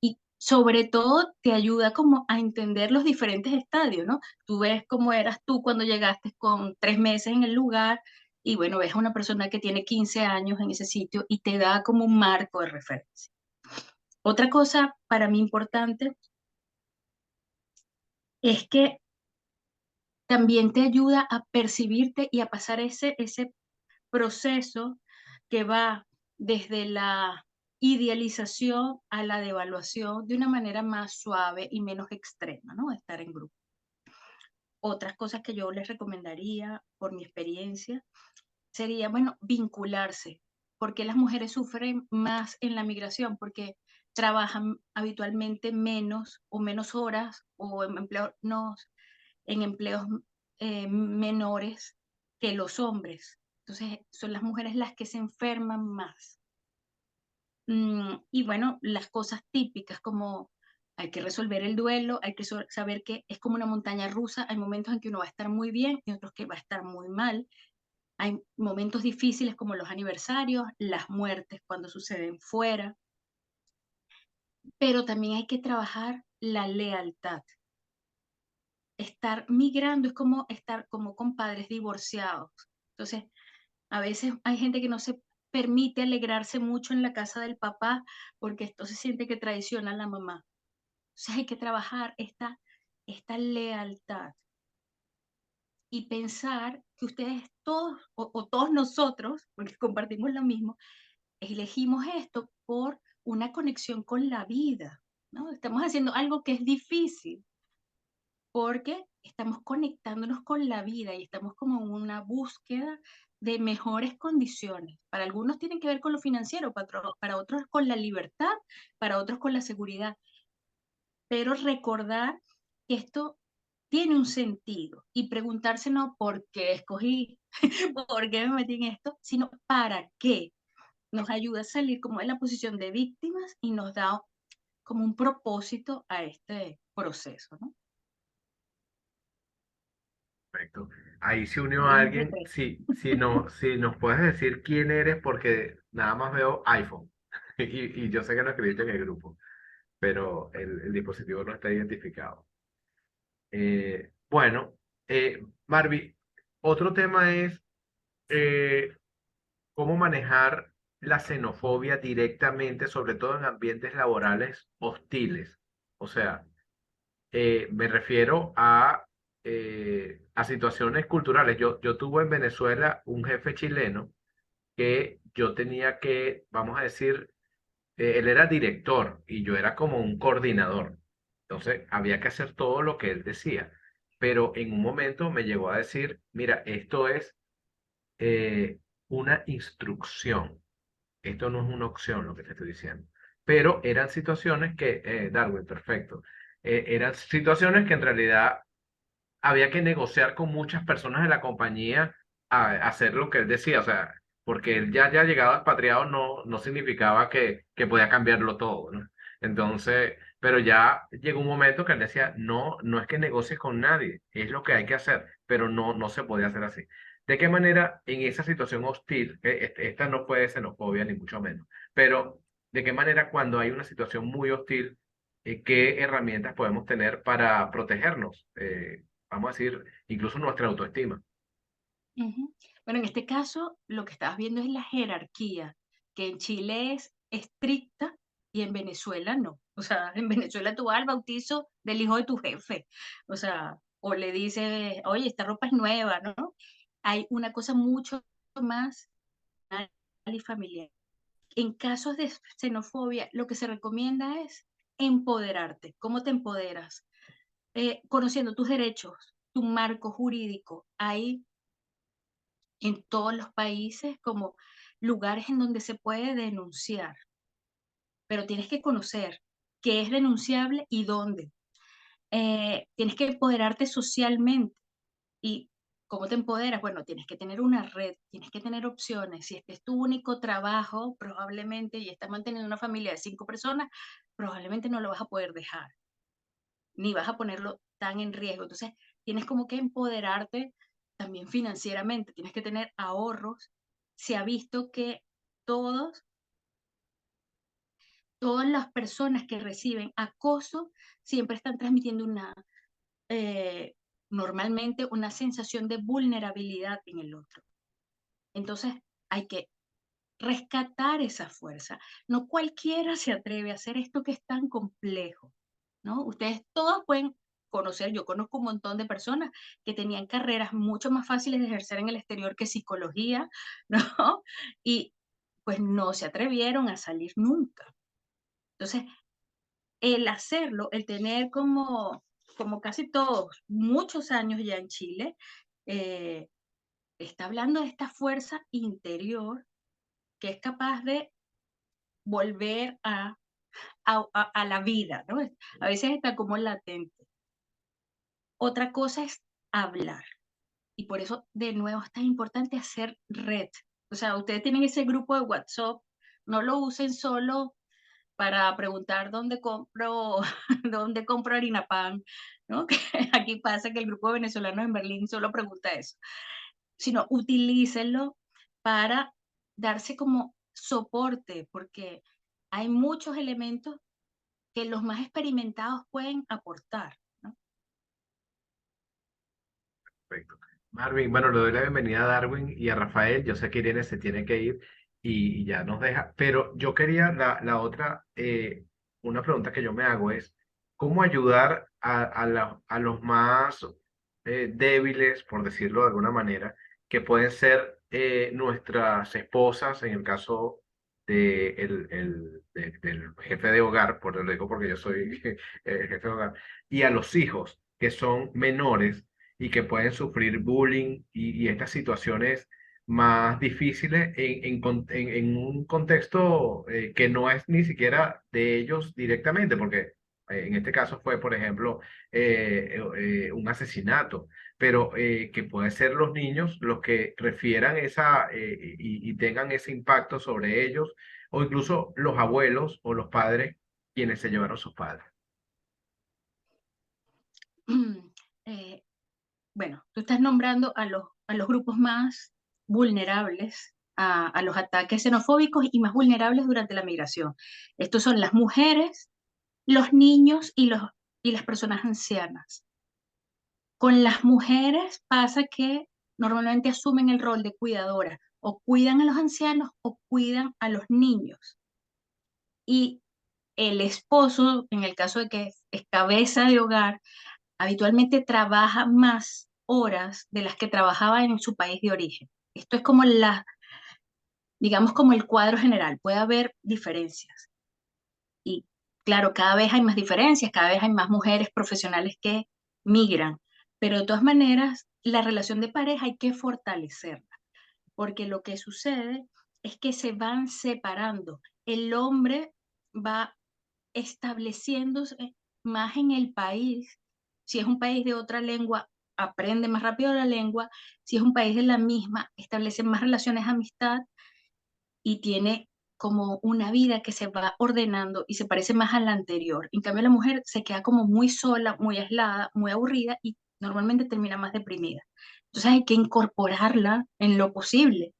Y sobre todo te ayuda como a entender los diferentes estadios, ¿no? Tú ves cómo eras tú cuando llegaste con 3 meses en el lugar y bueno, ves a una persona que tiene 15 años en ese sitio y te da como un marco de referencia. Otra cosa para mí importante es que también te ayuda a percibirte y a pasar ese proceso que va desde la idealización a la devaluación de una manera más suave y menos extrema, ¿no? Estar en grupo. Otras cosas que yo les recomendaría por mi experiencia sería, bueno, vincularse. ¿Por qué las mujeres sufren más en la migración? Porque trabajan habitualmente menos o menos horas o en empleos menores que los hombres. Entonces, son las mujeres las que se enferman más. Y bueno, las cosas típicas como hay que resolver el duelo, hay que saber que es como una montaña rusa, hay momentos en que uno va a estar muy bien y otros que va a estar muy mal. Hay momentos difíciles como los aniversarios, las muertes cuando suceden fuera, pero también hay que trabajar la lealtad. Estar migrando es como estar como con padres divorciados. Entonces, a veces hay gente que no se permite alegrarse mucho en la casa del papá porque esto se siente que traiciona a la mamá. Entonces hay que trabajar esta lealtad y pensar que ustedes todos, o todos nosotros, porque compartimos lo mismo, elegimos esto por una conexión con la vida, ¿no? Estamos haciendo algo que es difícil porque estamos conectándonos con la vida y estamos como en una búsqueda de mejores condiciones. Para algunos tienen que ver con lo financiero, para otros con la libertad, para otros con la seguridad. Pero recordar que esto tiene un sentido y preguntarse no por qué escogí, por qué me metí en esto, sino para qué. Nos ayuda a salir como de la posición de víctimas y nos da como un propósito a este proceso, ¿no? Perfecto. Ahí se unió Ahí alguien. interpreto. Si nos puedes decir quién eres, porque nada más veo iPhone. Y yo sé que lo escribiste en el grupo, pero el dispositivo no está identificado. Bueno, Marvi, otro tema es eh, cómo manejar la xenofobia directamente, sobre todo en ambientes laborales hostiles. O sea, me refiero a situaciones culturales. Yo tuve en Venezuela un jefe chileno que yo tenía que, vamos a decir, él era director y yo era como un coordinador. Entonces, había que hacer todo lo que él decía. Pero en un momento me llegó a decir, mira, esto es eh, una instrucción. Esto no es una opción, lo que te estoy diciendo. Pero eran situaciones que, Darwin, perfecto. Eran situaciones que en realidad había que negociar con muchas personas de la compañía a hacer lo que él decía, o sea, porque él ya llegado expatriado no significaba que podía cambiarlo todo, ¿no? Entonces, pero ya llegó un momento que él decía, no es que negocies con nadie, es lo que hay que hacer, pero no se podía hacer así. ¿De qué manera en esa situación hostil, esta no puede ser xenofobia ni mucho menos, pero de qué manera cuando hay una situación muy hostil, qué herramientas podemos tener para protegernos? Vamos a decir, incluso nuestra autoestima. Ujú. Bueno, en este caso, lo que estabas viendo es la jerarquía, que en Chile es estricta y en Venezuela no. O sea, en Venezuela tú vas al bautizo del hijo de tu jefe. O sea, o le dices, oye, esta ropa es nueva, ¿no? Hay una cosa mucho más personal y familiar. En casos de xenofobia, lo que se recomienda es empoderarte. ¿Cómo te empoderas? Conociendo tus derechos, tu marco jurídico. Hay en todos los países como lugares en donde se puede denunciar, pero tienes que conocer qué es denunciable y dónde. Tienes que empoderarte socialmente. ¿Y cómo te empoderas? Bueno, tienes que tener una red, tienes que tener opciones. Si este es tu único trabajo, probablemente, y estás manteniendo una familia de 5 personas, probablemente no lo vas a poder dejar, ni vas a ponerlo tan en riesgo. Entonces, tienes como que empoderarte también financieramente, tienes que tener ahorros. Se ha visto que todos, todas las personas que reciben acoso siempre están transmitiendo eh, normalmente una sensación de vulnerabilidad en el otro. Entonces, hay que rescatar esa fuerza. No cualquiera se atreve a hacer esto que es tan complejo, ¿no? Ustedes todos pueden conocer, yo conozco un montón de personas que tenían carreras mucho más fáciles de ejercer en el exterior que psicología, ¿no? Y pues no se atrevieron a salir nunca. Entonces, el hacerlo, el tener como casi todos, muchos años ya en Chile, eh, está hablando de esta fuerza interior que es capaz de volver a la vida, ¿no? A veces está como latente. Otra cosa es hablar. Y por eso, de nuevo, es tan importante hacer red. O sea, ustedes tienen ese grupo de WhatsApp, no lo usen solo para preguntar dónde compro, dónde compro harina pan, ¿no? Que aquí pasa que el grupo de venezolanos en Berlín solo pregunta eso, sino utilícenlo para darse como soporte, porque hay muchos elementos que los más experimentados pueden aportar, ¿no? Perfecto. Marvin, bueno, le doy la bienvenida a Darwin y a Rafael. Yo sé que Irene se tiene que ir y ya nos deja, pero yo quería la otra, una pregunta que yo me hago es, ¿cómo ayudar a los más débiles, por decirlo de alguna manera, que pueden ser nuestras esposas, en el caso del jefe de hogar, por lo digo porque yo soy jefe de hogar, y a los hijos que son menores y que pueden sufrir bullying y estas situaciones más difíciles en un contexto que no es ni siquiera de ellos directamente, porque en este caso fue, por ejemplo, un asesinato, pero que pueden ser los niños los que refieran y tengan ese impacto sobre ellos, o incluso los abuelos o los padres quienes se llevaron sus padres. Eh, bueno, tú estás nombrando a los grupos más vulnerables a los ataques xenofóbicos y más vulnerables durante la migración. Estos son las mujeres, los niños y las personas ancianas. Con las mujeres pasa que normalmente asumen el rol de cuidadora, o cuidan a los ancianos o cuidan a los niños. Y el esposo, en el caso de que es cabeza de hogar, habitualmente trabaja más horas de las que trabajaba en su país de origen. Esto es como digamos como el cuadro general, puede haber diferencias. Y claro, cada vez hay más diferencias, cada vez hay más mujeres profesionales que migran, pero de todas maneras, la relación de pareja hay que fortalecerla, porque lo que sucede es que se van separando. El hombre va estableciéndose más en el país. Si es un país de otra lengua, aprende más rápido la lengua. Si es un país de la misma, establece más relaciones de amistad y tiene como una vida que se va ordenando y se parece más a la anterior. En cambio, la mujer se queda como muy sola, muy aislada, muy aburrida y normalmente termina más deprimida. Entonces hay que incorporarla en lo posible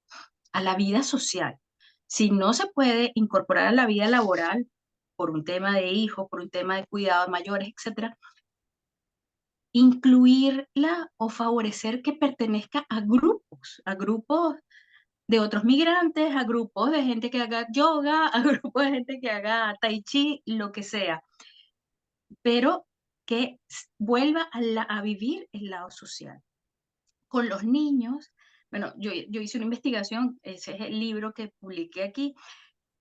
a la vida social. Si no se puede incorporar a la vida laboral por un tema de hijos, por un tema de cuidados mayores, etcétera, incluirla o favorecer que pertenezca a grupos de otros migrantes, a grupos de gente que haga yoga, a grupos de gente que haga tai chi, lo que sea. Pero que vuelva a vivir el lado social. Con los niños, bueno, yo hice una investigación, ese es el libro que publiqué aquí,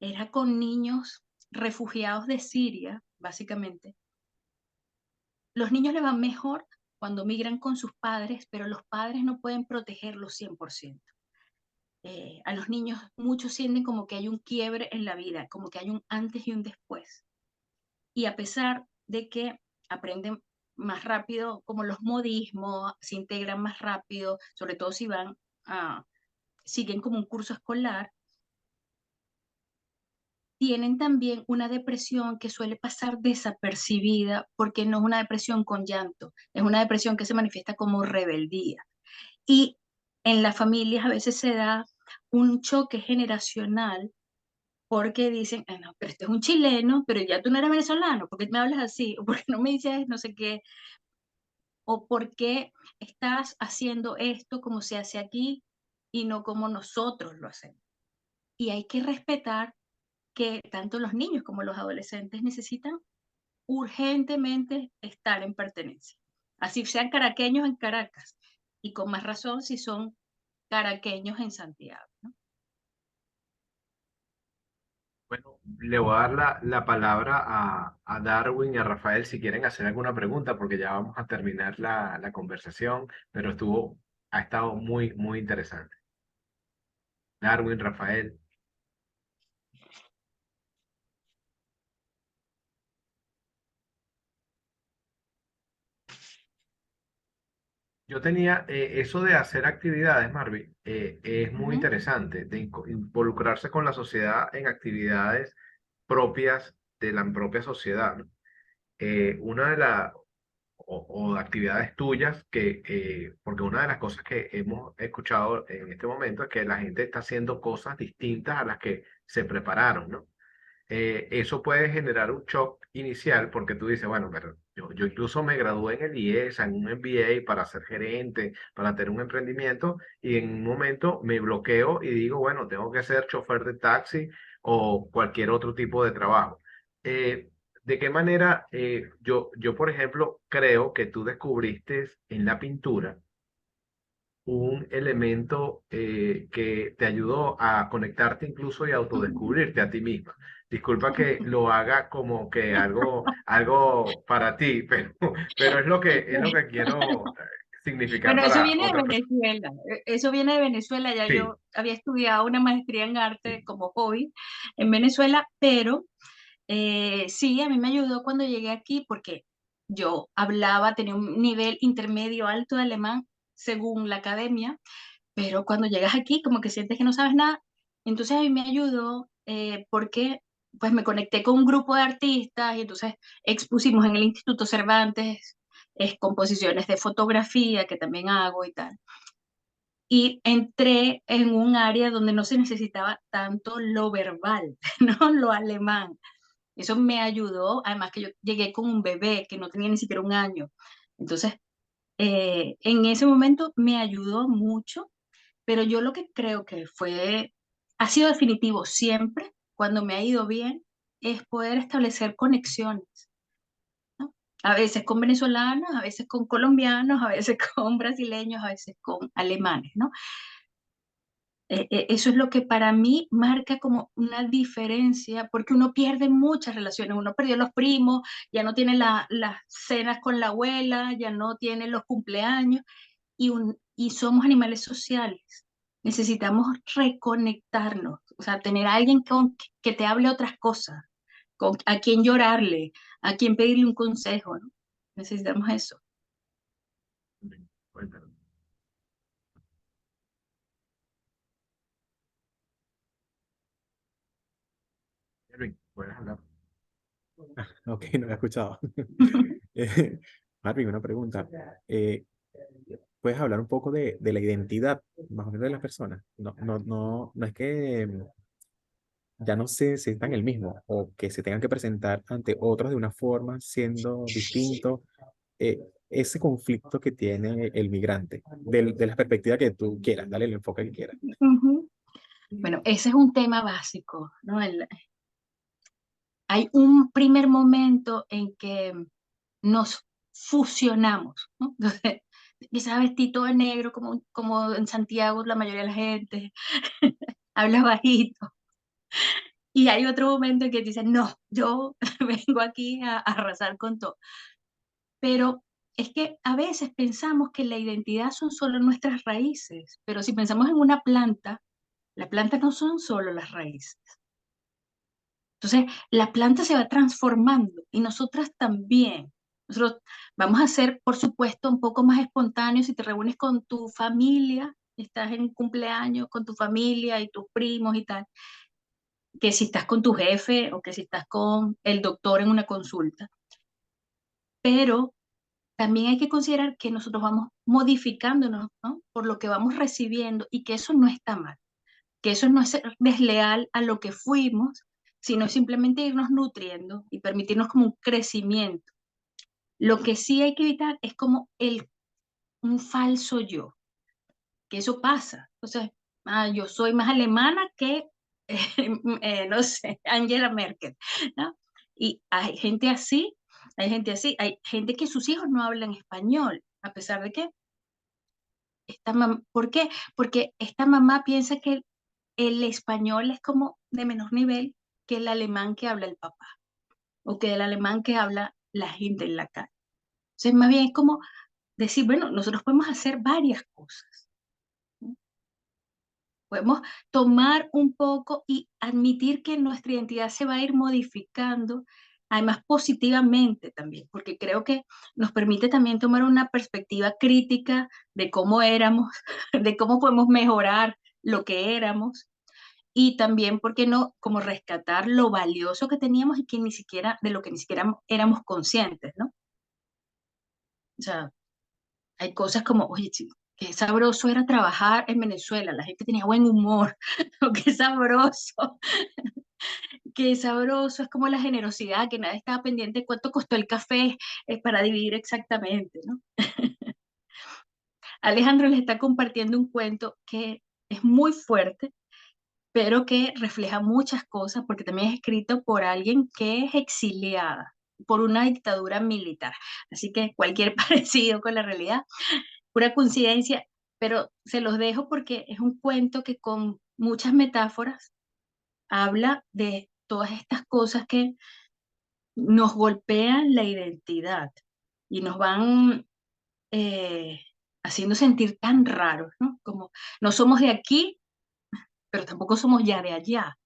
era con niños refugiados de Siria, básicamente. Los niños les van mejor cuando migran con sus padres, pero los padres no pueden protegerlos 100%. A los niños muchos sienten como que hay un quiebre en la vida, como que hay un antes y un después. Y a pesar de que aprenden más rápido, como los modismos, se integran más rápido, sobre todo si van siguen como un curso escolar, tienen también una depresión que suele pasar desapercibida porque no es una depresión con llanto, es una depresión que se manifiesta como rebeldía. Y en las familias a veces se da un choque generacional porque dicen, "Ah, no, pero este es un chileno, pero ya tú no eres venezolano, ¿por qué me hablas así? ¿O por qué no me dices no sé qué? ¿O por qué estás haciendo esto como se hace aquí y no como nosotros lo hacemos?" Y hay que respetar que tanto los niños como los adolescentes necesitan urgentemente estar en pertenencia. Así sean caraqueños en Caracas, y con más razón si son caraqueños en Santiago, ¿no? Bueno, le voy a dar la palabra a Darwin y a Rafael si quieren hacer alguna pregunta, porque ya vamos a terminar la conversación, pero ha estado muy, muy interesante. Darwin, Rafael. Yo tenía eso de hacer actividades, Marvin, es muy Ujú, interesante, de involucrarse con la sociedad en actividades propias de la propia sociedad, ¿no? Una de las o de actividades tuyas porque una de las cosas que hemos escuchado en este momento es que la gente está haciendo cosas distintas a las que se prepararon, ¿no? Eso puede generar un shock inicial porque tú dices, bueno, pero yo incluso me gradué en el IES, en un MBA para ser gerente, para tener un emprendimiento y en un momento me bloqueo y digo, bueno, tengo que ser chofer de taxi o cualquier otro tipo de trabajo. Eh, ¿De qué manera yo, por ejemplo, creo que tú descubriste en la pintura un elemento que te ayudó a conectarte incluso y a ujú. autodescubrirte a ti misma? Disculpa que lo haga como que algo para ti, pero es lo que quiero significar Bueno, eso para viene de otras personas. Venezuela, eso viene de Venezuela, ya Sí, yo había estudiado una maestría en arte sí. como hobby en Venezuela, pero sí, a mí me ayudó cuando llegué aquí porque yo hablaba, tenía un nivel intermedio alto de alemán según la academia, pero cuando llegas aquí como que sientes que no sabes nada. Entonces a mí me ayudó porque pues me conecté con un grupo de artistas y entonces expusimos en el Instituto Cervantes composiciones de fotografía que también hago y tal. Y entré en un área donde no se necesitaba tanto lo verbal, ¿no? Lo alemán. Eso me ayudó, además que yo llegué con un bebé que no tenía ni siquiera un año. Entonces, en ese momento me ayudó mucho, pero yo lo que creo que ha sido definitivo siempre, cuando me ha ido bien, es poder establecer conexiones, ¿no? A veces con venezolanos, a veces con colombianos, a veces con brasileños, a veces con alemanes, ¿no? Eso es lo que para mí marca como una diferencia, porque uno pierde muchas relaciones, uno perdió los primos, ya no tiene las cenas con la abuela, ya no tiene los cumpleaños, y somos animales sociales. Necesitamos reconectarnos, o sea, tener a alguien que te hable otras cosas, a quien llorarle, a quien pedirle un consejo, ¿no? Necesitamos eso. Cuéntame. Erwin, ¿puedes hablar? Ok, no lo he escuchado. Marvin, una pregunta. Eh, ¿Puedes hablar un poco de la identidad más o menos de las personas? No es que ya no se sientan el mismo o que se tengan que presentar ante otros de una forma siendo distinto. Ese conflicto que tiene el migrante, de la perspectiva que tú quieras, dale el enfoque que quieras. Ujú. Bueno, ese es un tema básico, ¿no? Hay un primer momento en que nos fusionamos, ¿no? Entonces, quizás vestí todo de negro, como en Santiago la mayoría de la gente, habla bajito. Y hay otro momento en que dicen, no, yo vengo aquí a arrasar con todo. Pero es que a veces pensamos que la identidad son solo nuestras raíces, pero si pensamos en una planta, la planta no son solo las raíces. Entonces, la planta se va transformando y nosotras también. Nosotros vamos a ser, por supuesto, un poco más espontáneos si te reúnes con tu familia, estás en un cumpleaños con tu familia y tus primos y tal, que si estás con tu jefe o que si estás con el doctor en una consulta. Pero también hay que considerar que nosotros vamos modificándonos, ¿no? Por lo que vamos recibiendo y que eso no está mal, que eso no es ser desleal a lo que fuimos, sino simplemente irnos nutriendo y permitirnos como un crecimiento. Lo que sí hay que evitar es como un falso yo, que eso pasa. Entonces, yo soy más alemana que, no sé, Angela Merkel, ¿no? Y hay gente así, hay gente que sus hijos no hablan español, a pesar de que ¿por qué? Porque esta mamá piensa que el español es como de menor nivel que el alemán que habla el papá o que el alemán que habla la gente en la calle. Entonces, más bien es como decir, bueno, nosotros podemos hacer varias cosas, ¿no? Podemos tomar un poco y admitir que nuestra identidad se va a ir modificando, además positivamente también, porque creo que nos permite también tomar una perspectiva crítica de cómo éramos, de cómo podemos mejorar lo que éramos y también, ¿por qué no?, como rescatar lo valioso que teníamos y que ni siquiera, de lo que ni siquiera éramos conscientes, ¿no? O sea, hay cosas como, oye, qué sabroso era trabajar en Venezuela, la gente tenía buen humor, o qué sabroso es como la generosidad, que nadie estaba pendiente de cuánto costó el café para dividir exactamente, ¿no? Alejandro les está compartiendo un cuento que es muy fuerte, pero que refleja muchas cosas, porque también es escrito por alguien que es exiliada por una dictadura militar. Así que cualquier parecido con la realidad, pura coincidencia, pero se los dejo porque es un cuento que con muchas metáforas habla de todas estas cosas que nos golpean la identidad y nos van eh, haciendo sentir tan raros, ¿no? Como no somos de aquí, pero tampoco somos ya de allá.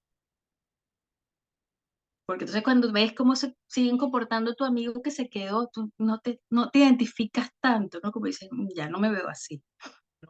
Porque entonces cuando ves cómo se siguen comportando tu amigo que se quedó, tú no te identificas tanto, ¿no? Como dices, ya no me veo así".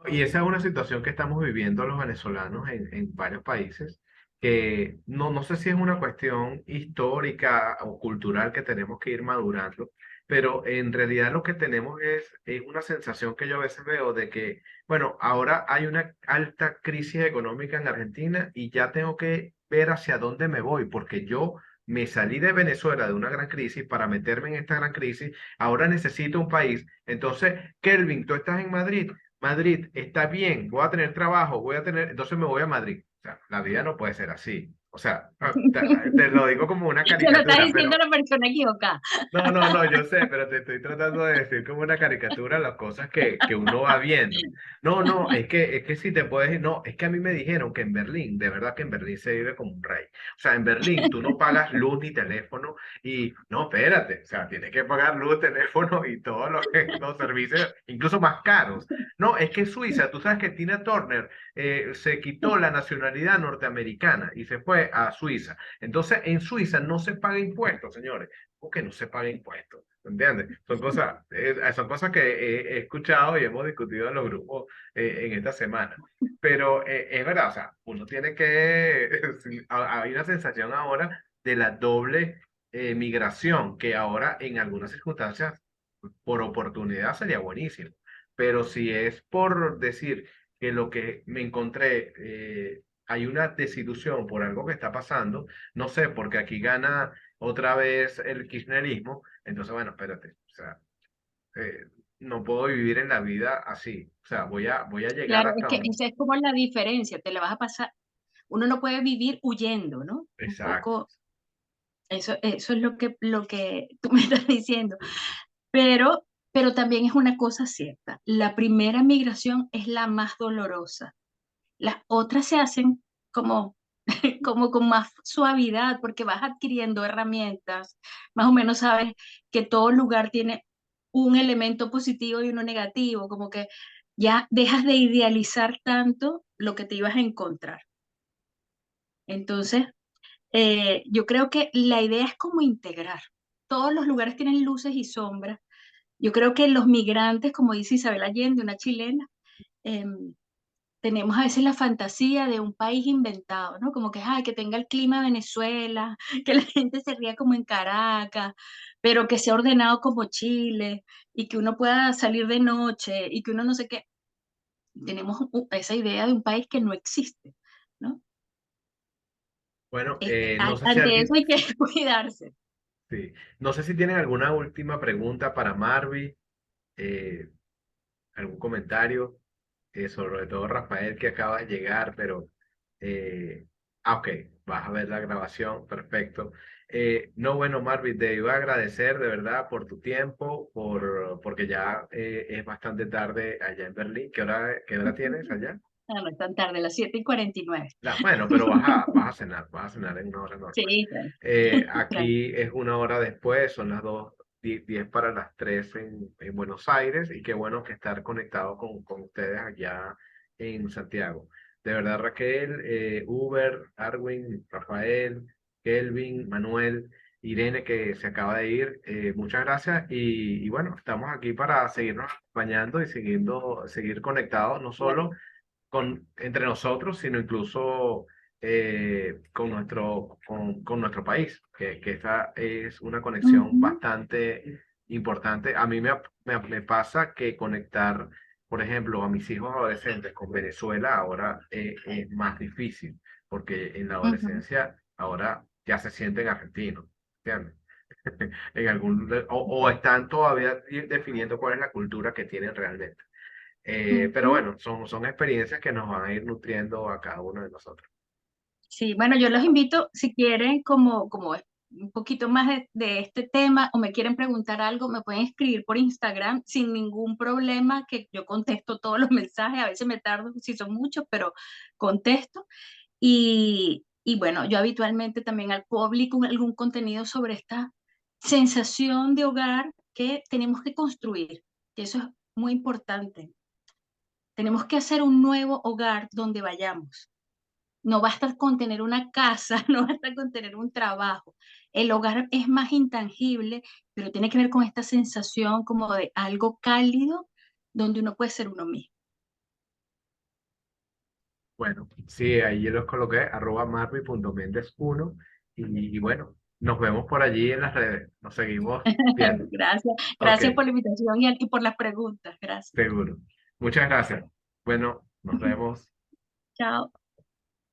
Y esa es una situación que estamos viviendo los venezolanos en varios países, que no sé si es una cuestión histórica o cultural que tenemos que ir madurando, pero en realidad lo que tenemos es una sensación que yo a veces veo de que, bueno, ahora hay una alta crisis económica en Argentina y ya tengo que ver hacia dónde me voy, porque yo me salí de Venezuela de una gran crisis para meterme en esta gran crisis, ahora necesito un país. Entonces, Kelvin, tú estás en Madrid. Madrid está bien, voy a tener trabajo, entonces me voy a Madrid. O sea, la vida no puede ser así. O sea, te lo digo como una Se lo está caricatura, diciendo pero la persona equivocada. no, yo sé, pero te estoy tratando de decir como una caricatura las cosas que uno va viendo. No, es que si te puedes ir, no, es que a mí me dijeron que en Berlín, de verdad que en Berlín se vive como un rey. O sea, en Berlín tú no pagas luz ni teléfono y, no, espérate, o sea, tienes que pagar luz, teléfono y todos los servicios, incluso más caros. No, es que Suiza, tú sabes que Tina Turner se quitó la nacionalidad norteamericana y se fue a Suiza. Entonces, en Suiza no se paga impuestos, señores, o que no se paga impuestos, ¿entiendes? Son cosas que he escuchado y hemos discutido en los grupos en esta semana. Pero es verdad, o sea, uno tiene que, hay una sensación ahora de la doble migración, que ahora en algunas circunstancias, por oportunidad sería buenísimo. Pero si es por decir que lo que me encontré, hay una desilusión por algo que está pasando, no sé, porque aquí gana otra vez el kirchnerismo, entonces, bueno, espérate, o sea, eh, no puedo vivir en la vida así, o sea, voy a llegar Claro, es hasta que donde... esa es como la diferencia, te la vas a pasar. Uno no puede vivir huyendo, ¿no? Un Exacto. poco, eso es lo que tú me estás diciendo. Pero pero también es una cosa cierta. La primera migración es la más dolorosa. Las otras se hacen como, como con más suavidad porque vas adquiriendo herramientas. Más o menos sabes que todo lugar tiene un elemento positivo y uno negativo, como que ya dejas de idealizar tanto lo que te ibas a encontrar. Entonces, yo creo que la idea es como integrar. Todos los lugares tienen luces y sombras. Yo creo que los migrantes, como dice Isabel Allende, una chilena, em, tenemos a veces la fantasía de un país inventado, ¿no? Como que, ay, que tenga el clima de Venezuela, que la gente se ría como en Caracas, pero que sea ordenado como Chile y que uno pueda salir de noche y que uno no sé qué. Tenemos esa idea de un país que no existe, ¿no? Bueno, no sé si Ante eso alguien, hay que cuidarse. sí, no sé si tienen alguna última pregunta para Marvin, eh, algún comentario, sobre todo Rafael que acaba de llegar, pero, ok, vas a ver la grabación, perfecto. No, bueno, Marvin, te iba a agradecer de verdad por tu tiempo, porque ya es bastante tarde allá en Berlín. Qué hora tienes allá? No, no es tan tarde, las 7:49. Bueno, pero vas a cenar en una hora normal. Sí, claro. Tranquilo. Aquí es una hora después, son las 2:10 para las 3 en Buenos Aires, y qué bueno que estar conectado con ustedes allá en Santiago. De verdad, Raquel, Uber, Arwin, Rafael, Kelvin, Manuel, Irene, que se acaba de ir, muchas gracias, y bueno, estamos aquí para seguirnos acompañando y seguir conectados, no Bueno. solo entre nosotros, sino incluso con nuestro país, que esta es una conexión Ujú, bastante importante. A mí me pasa que conectar, por ejemplo, a mis hijos adolescentes con Venezuela ahora es más difícil, porque en la ujú, adolescencia ahora ya se sienten argentinos, ¿entiendes? O están todavía definiendo cuál es la cultura que tienen realmente. Pero ujú. bueno, son experiencias que nos van a ir nutriendo a cada uno de nosotros. Sí, bueno, yo los invito, si quieren, como un poquito más de este tema o me quieren preguntar algo, me pueden escribir por Instagram sin ningún problema, que yo contesto todos los mensajes, a veces me tardo si son muchos, pero contesto. Y bueno, yo habitualmente también publico algún contenido sobre esta sensación de hogar que tenemos que construir, y eso es muy importante. Tenemos que hacer un nuevo hogar donde vayamos. No basta con tener una casa, no basta con tener un trabajo. El hogar es más intangible, pero tiene que ver con esta sensación como de algo cálido donde uno puede ser uno mismo. Bueno, sí, ahí yo los coloqué, @marvi.mendez1, y bueno, nos vemos por allí en las redes, nos seguimos viendo. Gracias, Ok, gracias por la invitación y por las preguntas. Gracias. seguro. Muchas gracias. Bueno, nos vemos. Chao.